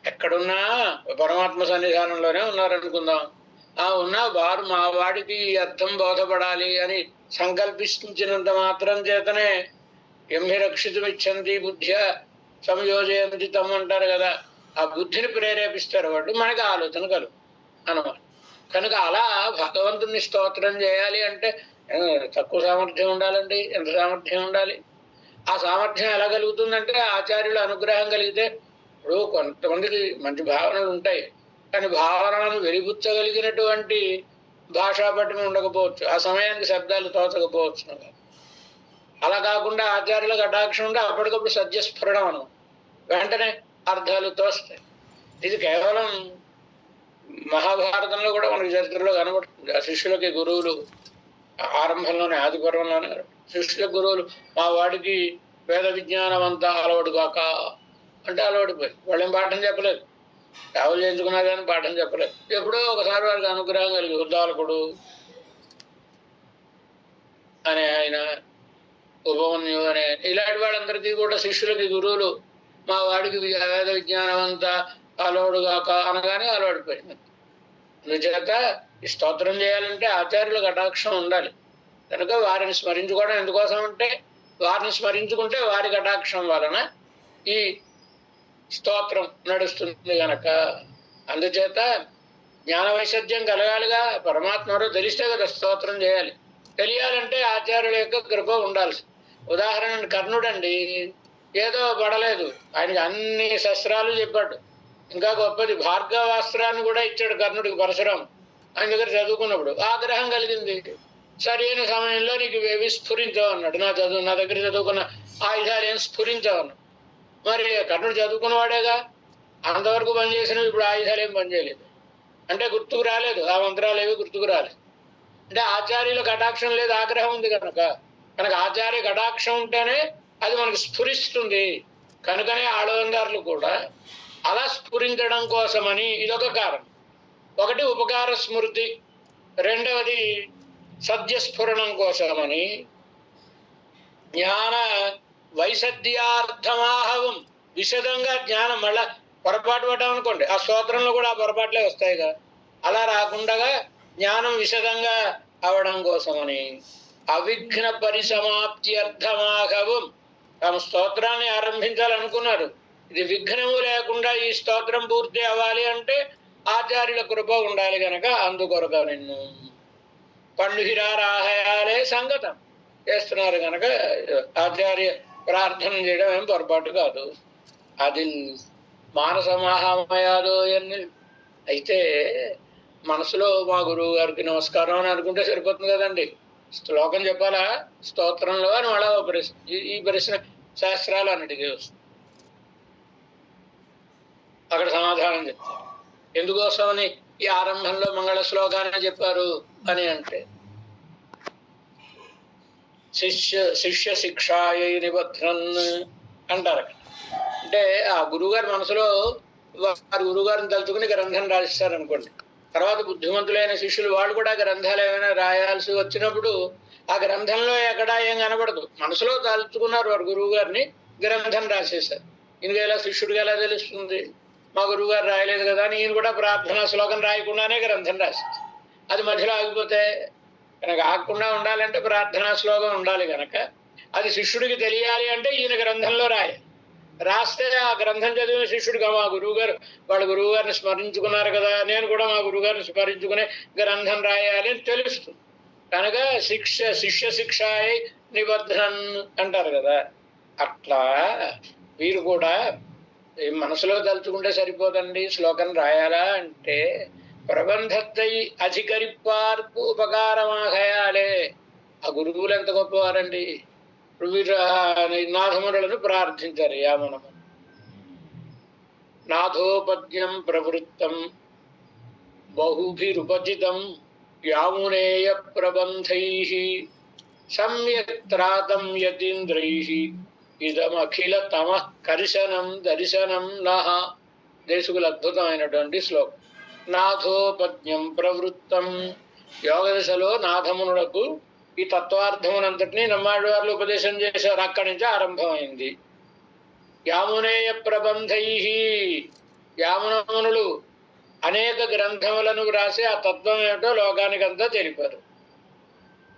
ఎక్కడున్నా పరమాత్మ సన్నిధానంలోనే ఉన్నారనుకుందాం. ఉన్నా వారు మా వాడికి అర్థం బోధపడాలి అని సంకల్పించినంత మాత్రం చేతనే ఎంహి రక్షితుమిచ్చంతి బుద్ధ్య సంయోజయంతి తమ్ అంటారు కదా. ఆ బుద్ధిని ప్రేరేపిస్తారు వాళ్ళు, మనకి ఆలోచన కలుగు అన్నమాట. కనుక అలా భగవంతుని స్తోత్రం చేయాలి అంటే తక్కువ సామర్థ్యం ఉండాలండి. ఎంత సామర్థ్యం ఉండాలి? ఆ సామర్థ్యం ఎలా కలుగుతుందంటే ఆచార్యుల అనుగ్రహం కలిగితే. ఇప్పుడు కొంతమందికి మంచి భావనలు ఉంటాయి, కానీ భావనలను వెలిబుచ్చగలిగినటువంటి భాషా పట్టిన ఉండకపోవచ్చు, ఆ సమయానికి శబ్దాలు తోచకపోవచ్చు. అలా కాకుండా ఆచార్యుల కటాక్షం ఉంటే అప్పటికప్పుడు సద్యస్ఫురణం అను వెంటనే అర్థాలు తోస్తాయి. ఇది కేవలం మహాభారతంలో కూడా మనకి చరిత్రలో కనబడుతుంది. ఆ శిష్యులకి గురువులు ఆరంభంలోనే ఆది పర్వంలోనే శిష్యుల గురువులు మా వాడికి వేద విజ్ఞానం అంతా అలవాటు కాక అంటే అలవాటుపోయి వాళ్ళేం పాఠం చెప్పలేదు, సేవలు చేయించుకున్నా కానీ పాఠం చెప్పలేదు. ఎప్పుడో ఒకసారి వారికి అనుగ్రహం కలిగి ఉద్దాలకుడు అనే ఆయన, ఉపమన్యు అనే ఇలాంటి వాళ్ళందరికీ కూడా శిష్యులకి గురువులు మా వాడికి వేద విజ్ఞానం అంతా అలవాడుగాక అనగానే అలవాడిపోయింది. అందుచేత ఈ స్తోత్రం చేయాలంటే ఆచార్యుల కటాక్షం ఉండాలి. కనుక వారిని స్మరించుకోవడం ఎందుకోసం అంటే వారిని స్మరించుకుంటే వారి కటాక్షం వలన ఈ స్తోత్రం నడుస్తుంది గనక. అందుచేత జ్ఞాన వైశద్యం కలగాలిగా. పరమాత్మ ఎవరో తెలిస్తే కదా స్తోత్రం చేయాలి. తెలియాలంటే ఆచార్యుల యొక్క కృప ఉండాల్సి. ఉదాహరణ కర్ణుడండి, ఏదో పడలేదు, ఆయనకి అన్ని శస్త్రాలు చెప్పాడు. ఇంకా గొప్పది భార్గవాస్త్రాన్ని కూడా ఇచ్చాడు కర్ణుడికి పరశురాము. ఆయన దగ్గర చదువుకున్నప్పుడు ఆగ్రహం కలిగింది. సరైన సమయంలో నీకు ఇవి స్ఫురించావు అన్నాడు. నా దగ్గర చదువుకున్న ఆయుధాలు ఏం స్ఫురించావన్నాడు. మరి కర్ణుడు చదువుకున్నవాడేగా, అంతవరకు పనిచేసినవి ఇప్పుడు ఆయుధాలు ఏం పనిచేయలేదు అంటే గుర్తుకు రాలేదు, ఆ మంత్రాలు ఏవి గుర్తుకు రాలేదు. అంటే ఆచార్యుల కటాక్షం లేదు, ఆగ్రహం ఉంది కనుక. ఆచార్య కటాక్షం ఉంటేనే అది మనకు స్ఫురిస్తుంది. కనుకనే ఆడవందారులు కూడా అలా స్ఫురించడం కోసమని ఇదొక కారణం. ఒకటి ఉపకార స్మృతి, రెండవది సద్యస్ఫురణం కోసమని. జ్ఞాన వైసద్యార్థమాహవం, విశదంగా జ్ఞానం. మళ్ళా పొరపాటు పడ్డాం అనుకోండి, ఆ స్తోత్రంలో కూడా ఆ పొరపాట్లే వస్తాయిగా. అలా రాకుండా జ్ఞానం విశదంగా అవడం కోసమని. అవిఘ్న పరిసమాప్తి అర్థమాహవం, తమ స్తోత్రాన్ని ఆరంభించాలనుకున్నారు. ఇది విఘ్నము లేకుండా ఈ స్తోత్రం పూర్తి అవ్వాలి అంటే ఆచార్యుల కృప ఉండాలి గనక అందుకొరక నిన్ను పండుహిరారాహయాలే సంగతం చేస్తున్నారు గనక ఆచార్య ప్రార్థన చేయడం ఏం పొరపాటు కాదు. అది మానస మహామయాదో అన్ని అయితే మనసులో మా గురువు గారికి నమస్కారం అని అనుకుంటే సరిపోతుంది కదండి. శ్లోకం చెప్పాలా స్తోత్రంలో అని మళ్ళా ప్రశ్న. ఈ ప్రశ్న శాస్త్రాలు అన్నిటికీ వస్తుంది. అక్కడ సమాధానం చెప్తారు. ఎందుకోసమని ఈ ఆరంభంలో మంగళ శ్లోకాన్ని చెప్పారు అని అంటే శిష్య శిక్షాయై నిబధ్రన్ అంటారు అక్కడ. అంటే ఆ గురువుగారి మనసులో వారి గురువుగారిని తలుచుకుని గ్రంథం రాసిస్తారు అనుకోండి. తర్వాత బుద్ధిమంతులైన శిష్యులు వాళ్ళు కూడా గ్రంథాలు ఏమైనా రాయాల్సి వచ్చినప్పుడు ఆ గ్రంథంలో ఎక్కడా ఏం కనబడదు, మనసులో తలుచుకున్నారు వారు గురువు గారిని, గ్రంథం రాసేశారు. ఈయనకి ఎలా శిష్యుడికి ఎలా తెలుస్తుంది, మా గురువు గారు రాయలేదు కదా అని ఈయన కూడా ప్రార్థనా శ్లోకం రాయకుండానే గ్రంథం రాసేది. అది మధ్యలో ఆగిపోతే కనుక ఆగకుండా ఉండాలంటే ప్రార్థనా శ్లోకం ఉండాలి కనుక అది శిష్యుడికి తెలియాలి అంటే ఈయన గ్రంథంలో రాయాలి. రాస్తే ఆ గ్రంథం చదివిన శిష్యుడిగా మా గురువు గారు వాళ్ళ గురువు గారిని స్మరించుకున్నారు కదా, నేను కూడా మా గురువు గారిని స్మరించుకునే గ్రంథం రాయాలి అని తెలుస్తుంది. కనుక శిష్య శిక్షాయై నిబధ్రన్ అంటారు కదా. అట్లా వీరు కూడా మనసులో తలుచుకుంటే సరిపోదండి, శ్లోకం రాయాలా అంటే ప్రబంధత్తై అధికరిప్పార్కు ఉపకారమాగయాలే. ఆ గురువులు ఎంత గొప్పవారండి. వీరు నాథములను ప్రార్థించారు. యామనము నాథోపద్యం ప్రవృత్తం బహుభిరుపచితం యామునేయ ప్రబంధైః సమ్యక్ త్రాతం యతీంద్రైః ఇదమఖిల తమః కర్శనం దర్శనం నః. దేశకుల అద్భుతమైనటువంటి శ్లోకం. నాథోపజ్ఞం ప్రవృత్తం, యోగ దశలో నాథమునులకు ఈ తత్వార్థమునంతటినీ నమ్మాడు వాళ్ళు ఉపదేశం చేశారు. అక్కడి నుంచి ఆరంభమైంది. యామునేయ ప్రబంధైః, యామునమునులు అనేక గ్రంథములను వ్రాసి ఆ తత్వం ఏమిటో లోకానికంతా తెలిపారు.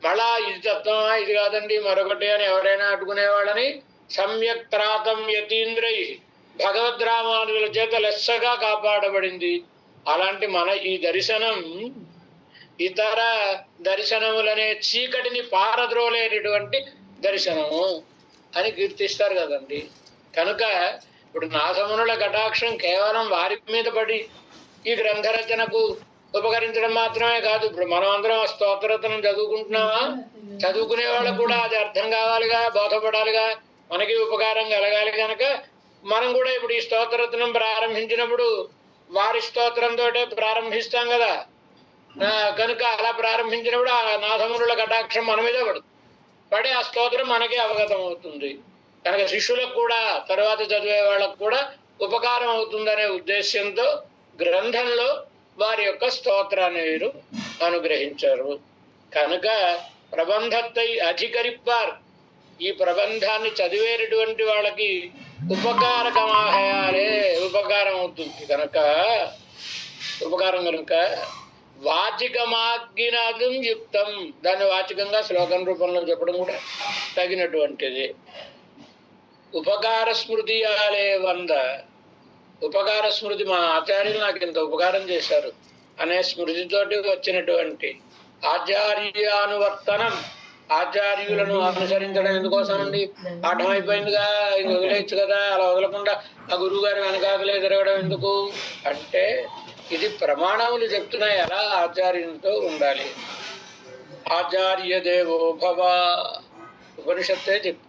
మళ్ళా ఇది తత్వమా ఇది కాదండి మరొకటి అని ఎవరైనా అడుగునేవాళ్ళని సమ్యక్ త్రాతం యతీంద్రై, భగవద్రామానుల చేత లెస్సగా కాపాడబడింది. అలాంటి మన ఈ దర్శనం ఇతర దర్శనములనే చీకటిని పారద్రోలేటటువంటి దర్శనము అని కీర్తిస్తారు కదండి. కనుక ఇప్పుడు నాథమునుల కటాక్షం కేవలం వారి మీద పడి ఈ గ్రంథ రచనకు ఉపకరించడం మాత్రమే కాదు. ఇప్పుడు మనం అందరం ఆ స్తోత్రతను చదువుకుంటున్నామా, చదువుకునే వాళ్ళకు కూడా అది అర్థం కావాలిగా, బోధపడాలిగా, మనకి ఉపకారం కలగాలి. కనుక మనం కూడా ఇప్పుడు ఈ స్తోత్రతను ప్రారంభించినప్పుడు వారి స్తోత్రంతో ప్రారంభిస్తాం కదా. కనుక అలా ప్రారంభించినప్పుడు ఆ నాథమునుల కటాక్షం మన మీద పడి ఆ స్తోత్రం మనకే అవగతం అవుతుంది. కనుక శిష్యులకు కూడా తర్వాత చదివే వాళ్ళకు కూడా ఉపకారం అవుతుందనే ఉద్దేశ్యంతో గ్రంథంలో వారి యొక్క స్తోత్రాన్ని వీరు అనుగ్రహించారు. కనుక ప్రబంధత్తై అధికరిప్పార్, ఈ ప్రబంధాన్ని చదివేటటువంటి వాళ్ళకి ఉపకారకమాహయాలే, ఉపకారం అవుతుంది కనుక, ఉపకారం కనుక వాచికమాగ్గినాదం యుక్తం, దాన్ని వాచికంగా శ్లోకం రూపంలో చెప్పడం కూడా తగినటువంటిది. ఉపకార స్మృతి ఆలే వంద, ఉపకార స్మృతి, మా ఆచార్యులు నాకు ఇంత ఉపకారం చేశారు అనే స్మృతితోటి వచ్చినటువంటి ఆచార్యానువర్తనం, ఆచార్యులను అనుసరించడం ఎందుకోసమండి? పాఠం అయిపోయిందిగా, ఇంక వదిలేయచ్చు కదా. అలా వదలకుండా ఆ గురువు గారి వెనకాకలే తిరగడం ఎందుకు అంటే, ఇది ప్రమాణములు చెప్తున్నాయి ఎలా ఆచార్యులతో ఉండాలి. ఆచార్య దేవో భవ, ఉపనిషత్తే చెప్పి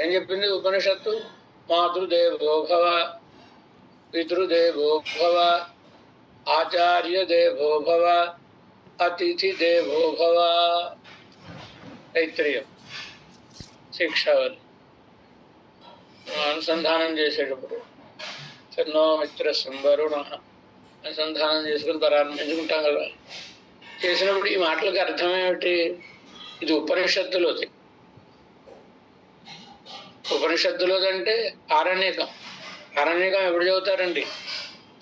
ఏం చెప్పింది ఉపనిషత్తు? మాతృదేవో భవ, పితృదేవో భవ, ఆచార్య దేవో భవ, అతిథి దేవో భవ. తైత్రీయం శిక్షావళి అనుసంధానం చేసేటప్పుడు సన్నో మిత్ర సంవరుణ అనుసంధానం చేసుకుని ప్రారంభించుకుంటాం కదా. చేసినప్పుడు ఈ మాటలకు అర్థమేమిటి? ఇది ఉపనిషత్తులోది. ఉపనిషత్తులోదంటే ఆరణ్యకం. ఆరణ్యకం ఎప్పుడు చదువుతారండి?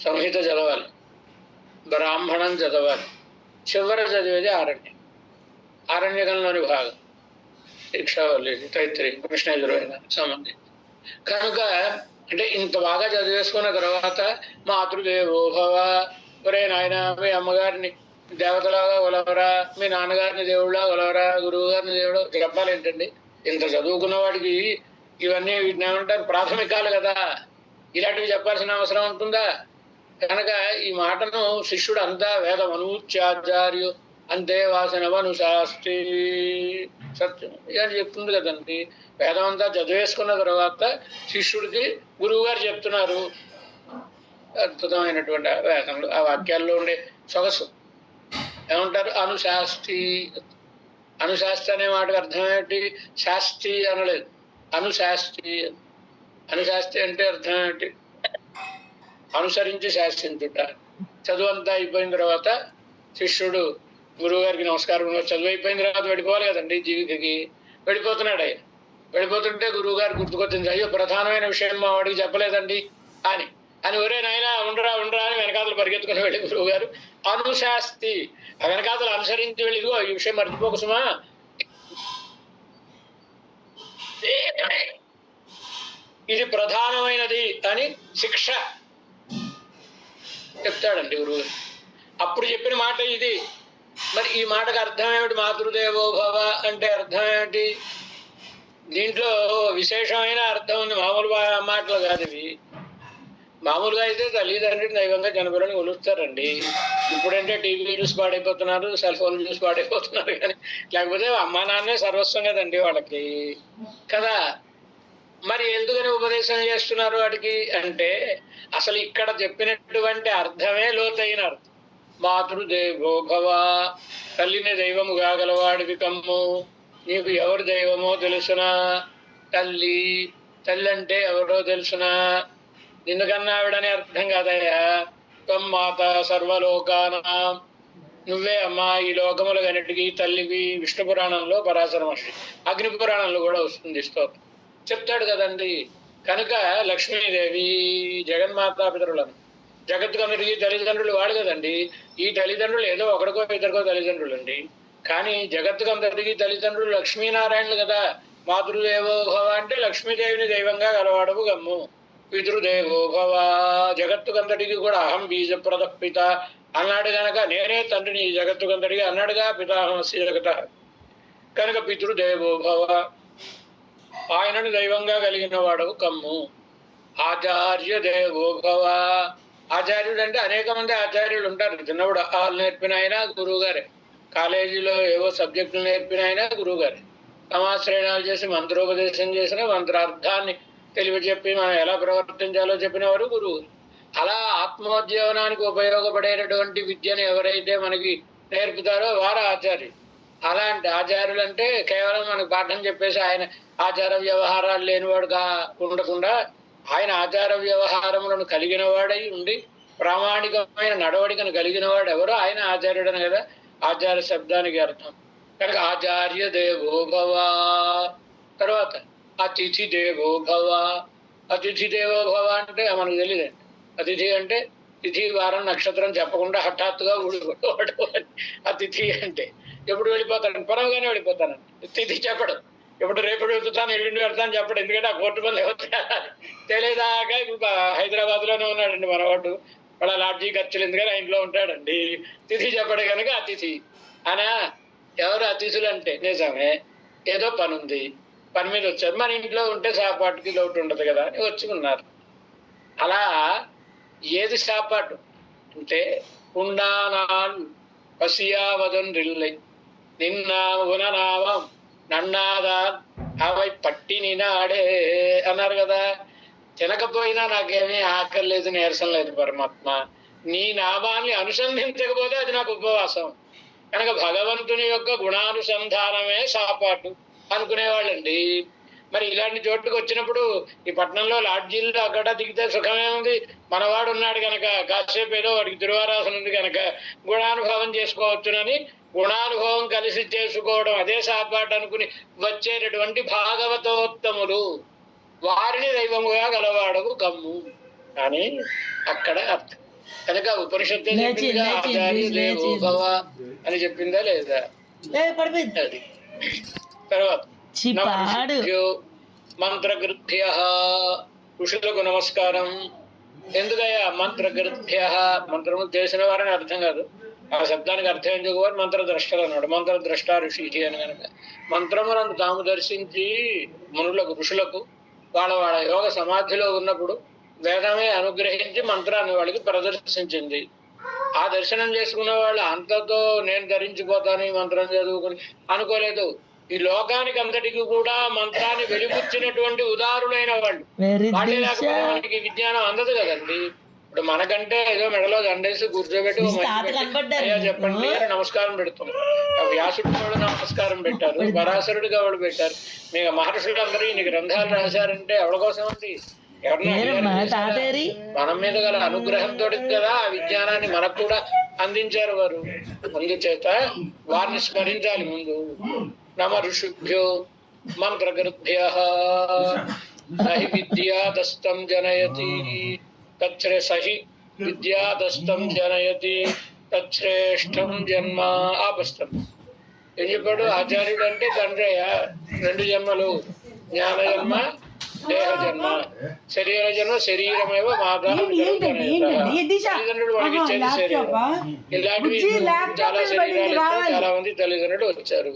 సంహిత చదవాలి, బ్రాహ్మణం చదవాలి, చివర చదివేది ఆరణ్యం. ఆరణ్యకంలోని భాగం శిక్షావళి, తైత్రీయం, కృష్ణయజుర్వేదానికి సంబంధించి. కనుక అంటే ఇంత బాగా చదివేసుకున్న తర్వాత మాతృదేవో భవ, ఒరే నాయన మీ అమ్మగారిని దేవతలాగా కొలవరా, మీ నాన్నగారిని దేవుళ్ళ కొలవరా, గురువు గారిని దేవుడు చెప్పాలి ఏంటండి? ఇంత చదువుకున్న వాడికి ఇవన్నీ వీటిని ఏమంటారు? ప్రాథమికాలు కదా, ఇలాంటివి చెప్పాల్సిన అవసరం ఉంటుందా? కనుక ఈ మాటను శిష్యుడు అంతా వేదం అనూచ్యాచార్యు అంతే వాసనవను శాస్త్రి సత్యం అని చెప్తుంది కదండి. వేదం అంతా చదివేసుకున్న తర్వాత శిష్యుడికి గురువు గారు చెప్తున్నారు అద్భుతమైనటువంటి వేదంలో, ఆ వాక్యాల్లో ఉండే సొగసు. ఏమంటారు? అనుశాస్త్రి. అనుశాస్త్రి అనే మాటకు అర్థం ఏమిటి? శాస్త్రి అనలేదు, అనుశాస్త్రి. అనుశాస్త్రి అంటే అర్థం ఏమిటి? అనుసరించి శాస్త్రించుట. చదువు అంతా అయిపోయిన తర్వాత శిష్యుడు గురువు గారికి నమస్కారం, చదువు అయిపోయిన తర్వాత వెళ్ళిపోవాలి కదండి జీవికకి. వెళ్ళిపోతున్నాడు ఆయన. వెళ్ళిపోతుంటే గురువు గారు గుర్తుకొచ్చింది, అయ్యో ప్రధానమైన విషయం మా వాడికి చెప్పలేదండి అని అని ఒరే నాయన ఉండరా ఉండరా అని వెనకాతలు పరిగెత్తుకుని వెళ్ళి గురువు గారు అనుశాస్తి, ఆ వెనకాతలు అనుసరించి వెళ్ళి ఇదిగో ఈ విషయం మర్చిపోకు సుమా, ఇది ప్రధానమైనది అని శిక్ష చెప్తాడండి గురువు. అప్పుడు చెప్పిన మాట ఇది. మరి ఈ మాటకు అర్థం ఏమిటి? మాతృదేవో భవ అంటే అర్థం ఏమిటి? దీంట్లో విశేషమైన అర్థం ఉంది, మామూలు మాటలు కాదు ఇవి. మామూలుగా అయితే తల్లిదండ్రులు దైవంగా జనపరని కొలుస్తారండి. ఇప్పుడంటే టీవీ చూసి పాడైపోతున్నారు, సెల్ ఫోన్ చూసి పాడైపోతున్నారు. కానీ లేకపోతే అమ్మా నాన్నే సర్వస్వం కదండి వాళ్ళకి కదా. మరి ఎందుకని ఉపదేశం చేస్తున్నారు వాడికి అంటే, అసలు ఇక్కడ చెప్పినటువంటి అర్థమే లోతైన అర్థం. మాతృదేవో భవ, తల్లిని దైవము కాగలవాడివి కమ్ము. నీకు ఎవరు దైవమో తెలుసునా? తల్లి. తల్లి అంటే ఎవరో తెలుసునా? నిన్నుకన్నా ఆవిడని అర్థం కాదయ్యా. త్వం మాత సర్వలోకానా, నువ్వే అమ్మా ఈ లోకములకన్నిటికీ తల్లివి. విష్ణు పురాణంలో పరాశర మహర్షి, అగ్ని పురాణంలో కూడా వస్తుంది స్తోత్రం చెప్తాడు కదండి. కనుక లక్ష్మీదేవి జగన్మాతాపితరులను, జగత్తుకందరికీ తల్లిదండ్రులు వాడు కదండి. ఈ తల్లిదండ్రులు ఏదో ఒకడికో ఇద్దరికో తల్లిదండ్రులు అండి, కానీ జగత్తుకందరికీ తల్లిదండ్రులు లక్ష్మీనారాయణులు కదా. మాతృదేవో భవ అంటే లక్ష్మీదేవిని దైవంగా గలవాడవు గమ్ము. పితృదేవో భవ, జగత్తుకందరికీ కూడా అహం బీజప్రద పిత అన్నాడు కనుక, నేనే తండ్రిని ఈ జగత్తుకందరికీ అన్నాడుగా, పితాహమస్య జగత. కనుక పితృదేవో భవ, ఆయనను దైవంగా కలిగిన వాడవు కమ్ము. ఆచార్య దేవో భవ, ఆచార్యుడు అంటే అనేక మంది ఆచార్యులు ఉంటారు. చిన్నప్పుడు ఆలు నేర్పిన ఆయన గురువు గారే, కాలేజీలో ఏవో సబ్జెక్టులు నేర్పిన ఆయన గురువు గారే, సమాశ్రయణాలు చేసి మంత్రోపదేశం చేసిన మంత్రార్థాన్ని తెలియజెప్పి మనం ఎలా ప్రవర్తించాలో చెప్పినవారు గురువు. అలా ఆత్మోద్యోగానికి ఉపయోగపడేటటువంటి విద్యను ఎవరైతే మనకి నేర్పుతారో వారు ఆచార్యులు. అలాంటి ఆచార్యులు అంటే కేవలం మనకు పాఠం చెప్పేసి ఆయన ఆచార వ్యవహారాలు లేనివాడుగా ఉండకుండా, ఆయన ఆచార వ్యవహారములను కలిగిన వాడై ఉండి ప్రామాణికమైన నడవడికను కలిగిన వాడు ఎవరో ఆయన ఆచార్యుడని కదా ఆచార్య శబ్దానికి అర్థం. కనుక ఆచార్య దేవో భవ. తర్వాత అతిథి దేవో భవ. అతిథి దేవో భవ అంటే మనకు తెలియదండి. అతిథి అంటే తిథి వారం నక్షత్రం చెప్పకుండా హఠాత్తుగా ఊడిపోవడం అతిథి అంటే. ఎప్పుడు వెళ్ళిపోతాను, పొరవగానే వెళ్ళిపోతానండి. తిథి చెప్పడం, ఇప్పుడు రేపు వెళ్తాను ఎల్లుండి వెళ్తాను చెప్పడం. ఎందుకంటే ఆ కోర్టు పనులు తెలియదాకా ఇప్పుడు హైదరాబాద్లోనే ఉన్నాడండి మనవాడు. వాళ్ళ లాడ్జీ ఖర్చులు ఎందుకని ఆ ఇంట్లో ఉంటాడండి. తిథి చెప్పడం కనుక అతిథి అనా. ఎవరు అతిథులు అంటే నిజమే, ఏదో పని ఉంది, పని మీద వచ్చారు. మన ఇంట్లో ఉంటే సాపాటుకి లోటు ఉండదు కదా అని వచ్చి ఉన్నారు. అలా ఏది సాపాటు అంటే ఉండానాన్ పసియావదొన్రిల్లై నిన్నా ఉననామం నన్నాదాన్ అవై పట్టిని నాడే అన్నారు కదా. తినకపోయినా నాకేమీ ఆకర్లేదు, నీరసం లేదు పరమాత్మ. నీ నామాన్ని అనుసంధించకపోతే అది నాకు ఉపవాసం. కనుక భగవంతుని యొక్క గుణానుసంధానమే సాపాటు అనుకునేవాళ్ళండి. మరి ఇలాంటి చోటుకు వచ్చినప్పుడు ఈ పట్టణంలో లాడ్జీల్లో అక్కడ దిగితే సుఖమే ఉంది. మనవాడు ఉన్నాడు కనుక కాసేపు ఏదో వాడికి తిరువారాసన ఉంది కనుక గుణానుభవం చేసుకోవచ్చునని గుణానుభవం కలిసి చేసుకోవడం అదే సాపాటు అనుకుని వచ్చేటటువంటి భాగవతోత్తములు, వారిని దైవముగా గలవాడవు కమ్ము అని అక్కడ అర్థం. కనుక ఉపనిషత్తు చెప్పిందిగా ఆచార్య దేవో భవ అని చెప్పిందా లేదా? అది తర్వాత మంత్రగృభ్య ఋషులకు నమస్కారం. ఎందుకయ్యా మంత్రగృభ్య? మంత్రము తెలిసిన వారని అర్థం కాదు. ఆ శబ్దానికి అర్థం ఎందుకు వారు మంత్రద్రష్టలు అన్నాడు. మంత్రద్రష్ట ఋషి అని కనుక మంత్రములను తాము దర్శించి మునులకు ఋషులకు వాళ్ళ వాళ్ళ యోగ సమాధిలో ఉన్నప్పుడు వేదమే అనుగ్రహించి మంత్రాన్ని వాళ్ళకి ప్రదర్శించింది. ఆ దర్శనం చేసుకున్న వాళ్ళు అంతతో నేను ధరించిపోతాను ఈ మంత్రం చదువుకుని అనుకోలేదు. ఈ లోకానికి అంతటికి కూడా మంత్రాన్ని వెలిపుచ్చినటువంటి ఉదారులైన వాళ్ళు. వాళ్ళే లేకపోతే మనకి విజ్ఞానం అందదు కదండి. ఇప్పుడు మనకంటే ఏదో మెడలో దండేసి కూర్చోబెట్టి అయ్యా చెప్పండి అని నమస్కారం పెడుతున్నాం. వ్యాసుడు వాళ్ళు నమస్కారం పెట్టారు, పరాశరుడిగా వాళ్ళు పెట్టారు. మీకు మహర్షులు అందరూ ఇన్ని గ్రంథాలు రాశారంటే ఎవరి కోసం అండి? మనం మీద గల అనుగ్రహంతో కదా ఆ విజ్ఞానాన్ని మనకు కూడా అందించారు వారు. అందుచేత వారిని స్మరించాలి ముందు. నమ ఋషుభ్యో మంత్రగృభ్యః నహి విద్యాదస్తం జనయతి తచ్ఛ్రేసహి విద్యాదస్తం జనయతి తచ్ఛ్రేష్టం జన్మ. ఆపస్తం ఏం చెప్పాడు ఆచార్యుడు అంటే? తండ్రయ్య, 2 జన్మలు, జ్ఞాన జన్మ, దేహ జన్మ. శరీర జన్మ శరీరమేవ మాతా తల్లిదండ్రులు వాడికి ఇచ్చేది శరీరం. ఇలాంటివి చాలా శరీరాలు చాలా మంది తల్లిదండ్రులు వచ్చారు.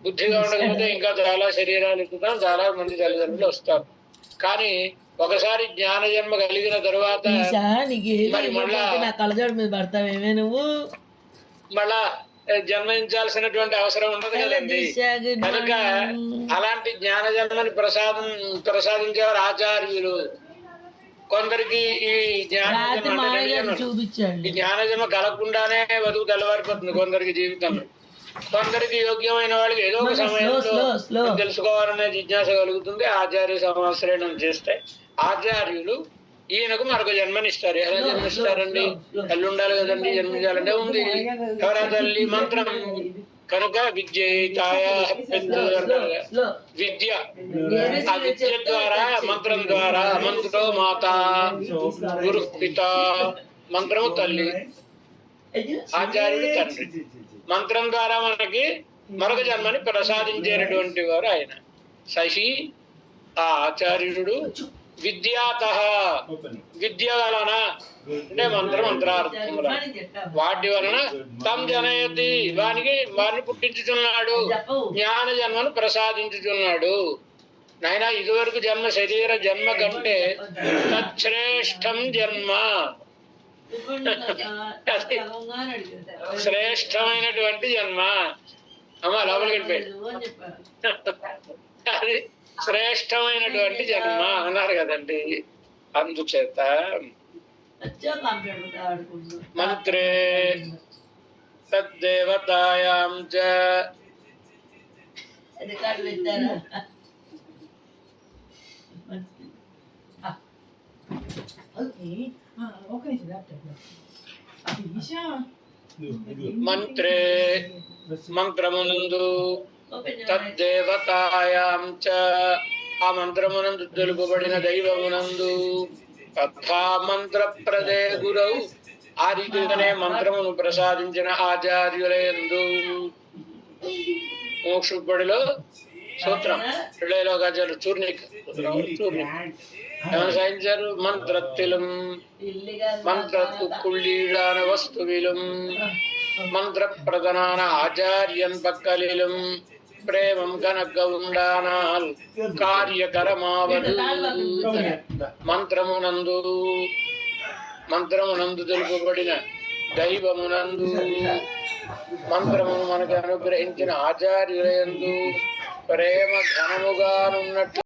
బుద్ధిగా ఉండకపోతే ఇంకా చాలా శరీరాలు ఎక్కుతాం, చాలా మంది తల్లిదండ్రులు వస్తారు. కానీ ఒకసారి జ్ఞాన జన్మ కలిగిన తరువాత మరి మళ్ళా జన్మించాల్సినటువంటి అవసరం ఉండదు కదండి. కనుక అలాంటి జ్ఞాన జన్మని ప్రసాదించేవారు ఆచార్యులు. కొందరికి ఈ జ్ఞాన జన్మ కలగకుండానే బతుకు తెల్లవారిపోతుంది కొందరికి జీవితంలో. కొందరికి యోగ్యమైన వాళ్ళకి ఏదో ఒక సమయంలో తెలుసుకోవాలనే జిజ్ఞాస కలుగుతుంది. ఆచార్య సంవత్సరం చేస్తే ఆచార్యులు ఈయనకు మరొక జన్మనిస్తారు. ఎలా జన్మిస్తారండి? తల్లి ఉండాలి కదండి, జన్మించాలంటే ఉంది. ఎవరా తల్లి? మంత్రం. కనుక విద్యేతాయ విద్య. ఆ విద్య ద్వారా, మంత్రం ద్వారా, మంత్రో మాత గురు పిత. మంత్రము తల్లి, ఆచార్యుడు తండ్రి. మంత్రం ద్వారా మనకి మరొక జన్మని ప్రసాదించేటటువంటి వారు ఆయన. సహి ఆ ఆచార్యుడు విద్యాతః విద్య వలన అంటే మంత్రార్థముల వాటి వలన తం జనయతి వారిని పుట్టించుచున్నాడు, జ్ఞాన జన్మను ప్రసాదించుచున్నాడు. నాయన ఇదివరకు జన్మ శరీర జన్మ కంటే తచ్ఛ్రేష్టం జన్మ, శ్రేష్టమైనటువంటి జన్మ. అమ్మ లోపలికి వెళ్ళిపోయి అది శ్రేష్టమైనటువంటి జన్మ అన్నారు కదండి. అందుచేత మంత్రే తద్దేవతాయాం చ మంత్రే మంత్రమునందు తద్దేవతాయాం చ ఆ మంత్రమునందు తెలుపబడిన దైవమునందు తథా మంత్రప్రదే గురౌ ఆ రీతిగానే మంత్రమును ప్రసాదించిన ఆచార్యులందు మోక్షుబడిలో సూత్రం పిళ్ళలో గజలు చూర్ణిక ఏమైనా సాధించారు మంత్రత్తిలం మంత్రత్తుక్కుళ్ళీడాన వస్తువిలం మంత్రప్రధాన ఆచార్యన్ పక్కలిలం ప్రేమం కనక ఉండానాల్ కార్యకరమావదు మంత్రమునందు తెలుపబడిన దైవమునందు మంత్రమును మనకు అనుగ్రహించిన ఆచార్యులందు ప్రేమ ఘనముగానున్నట్లు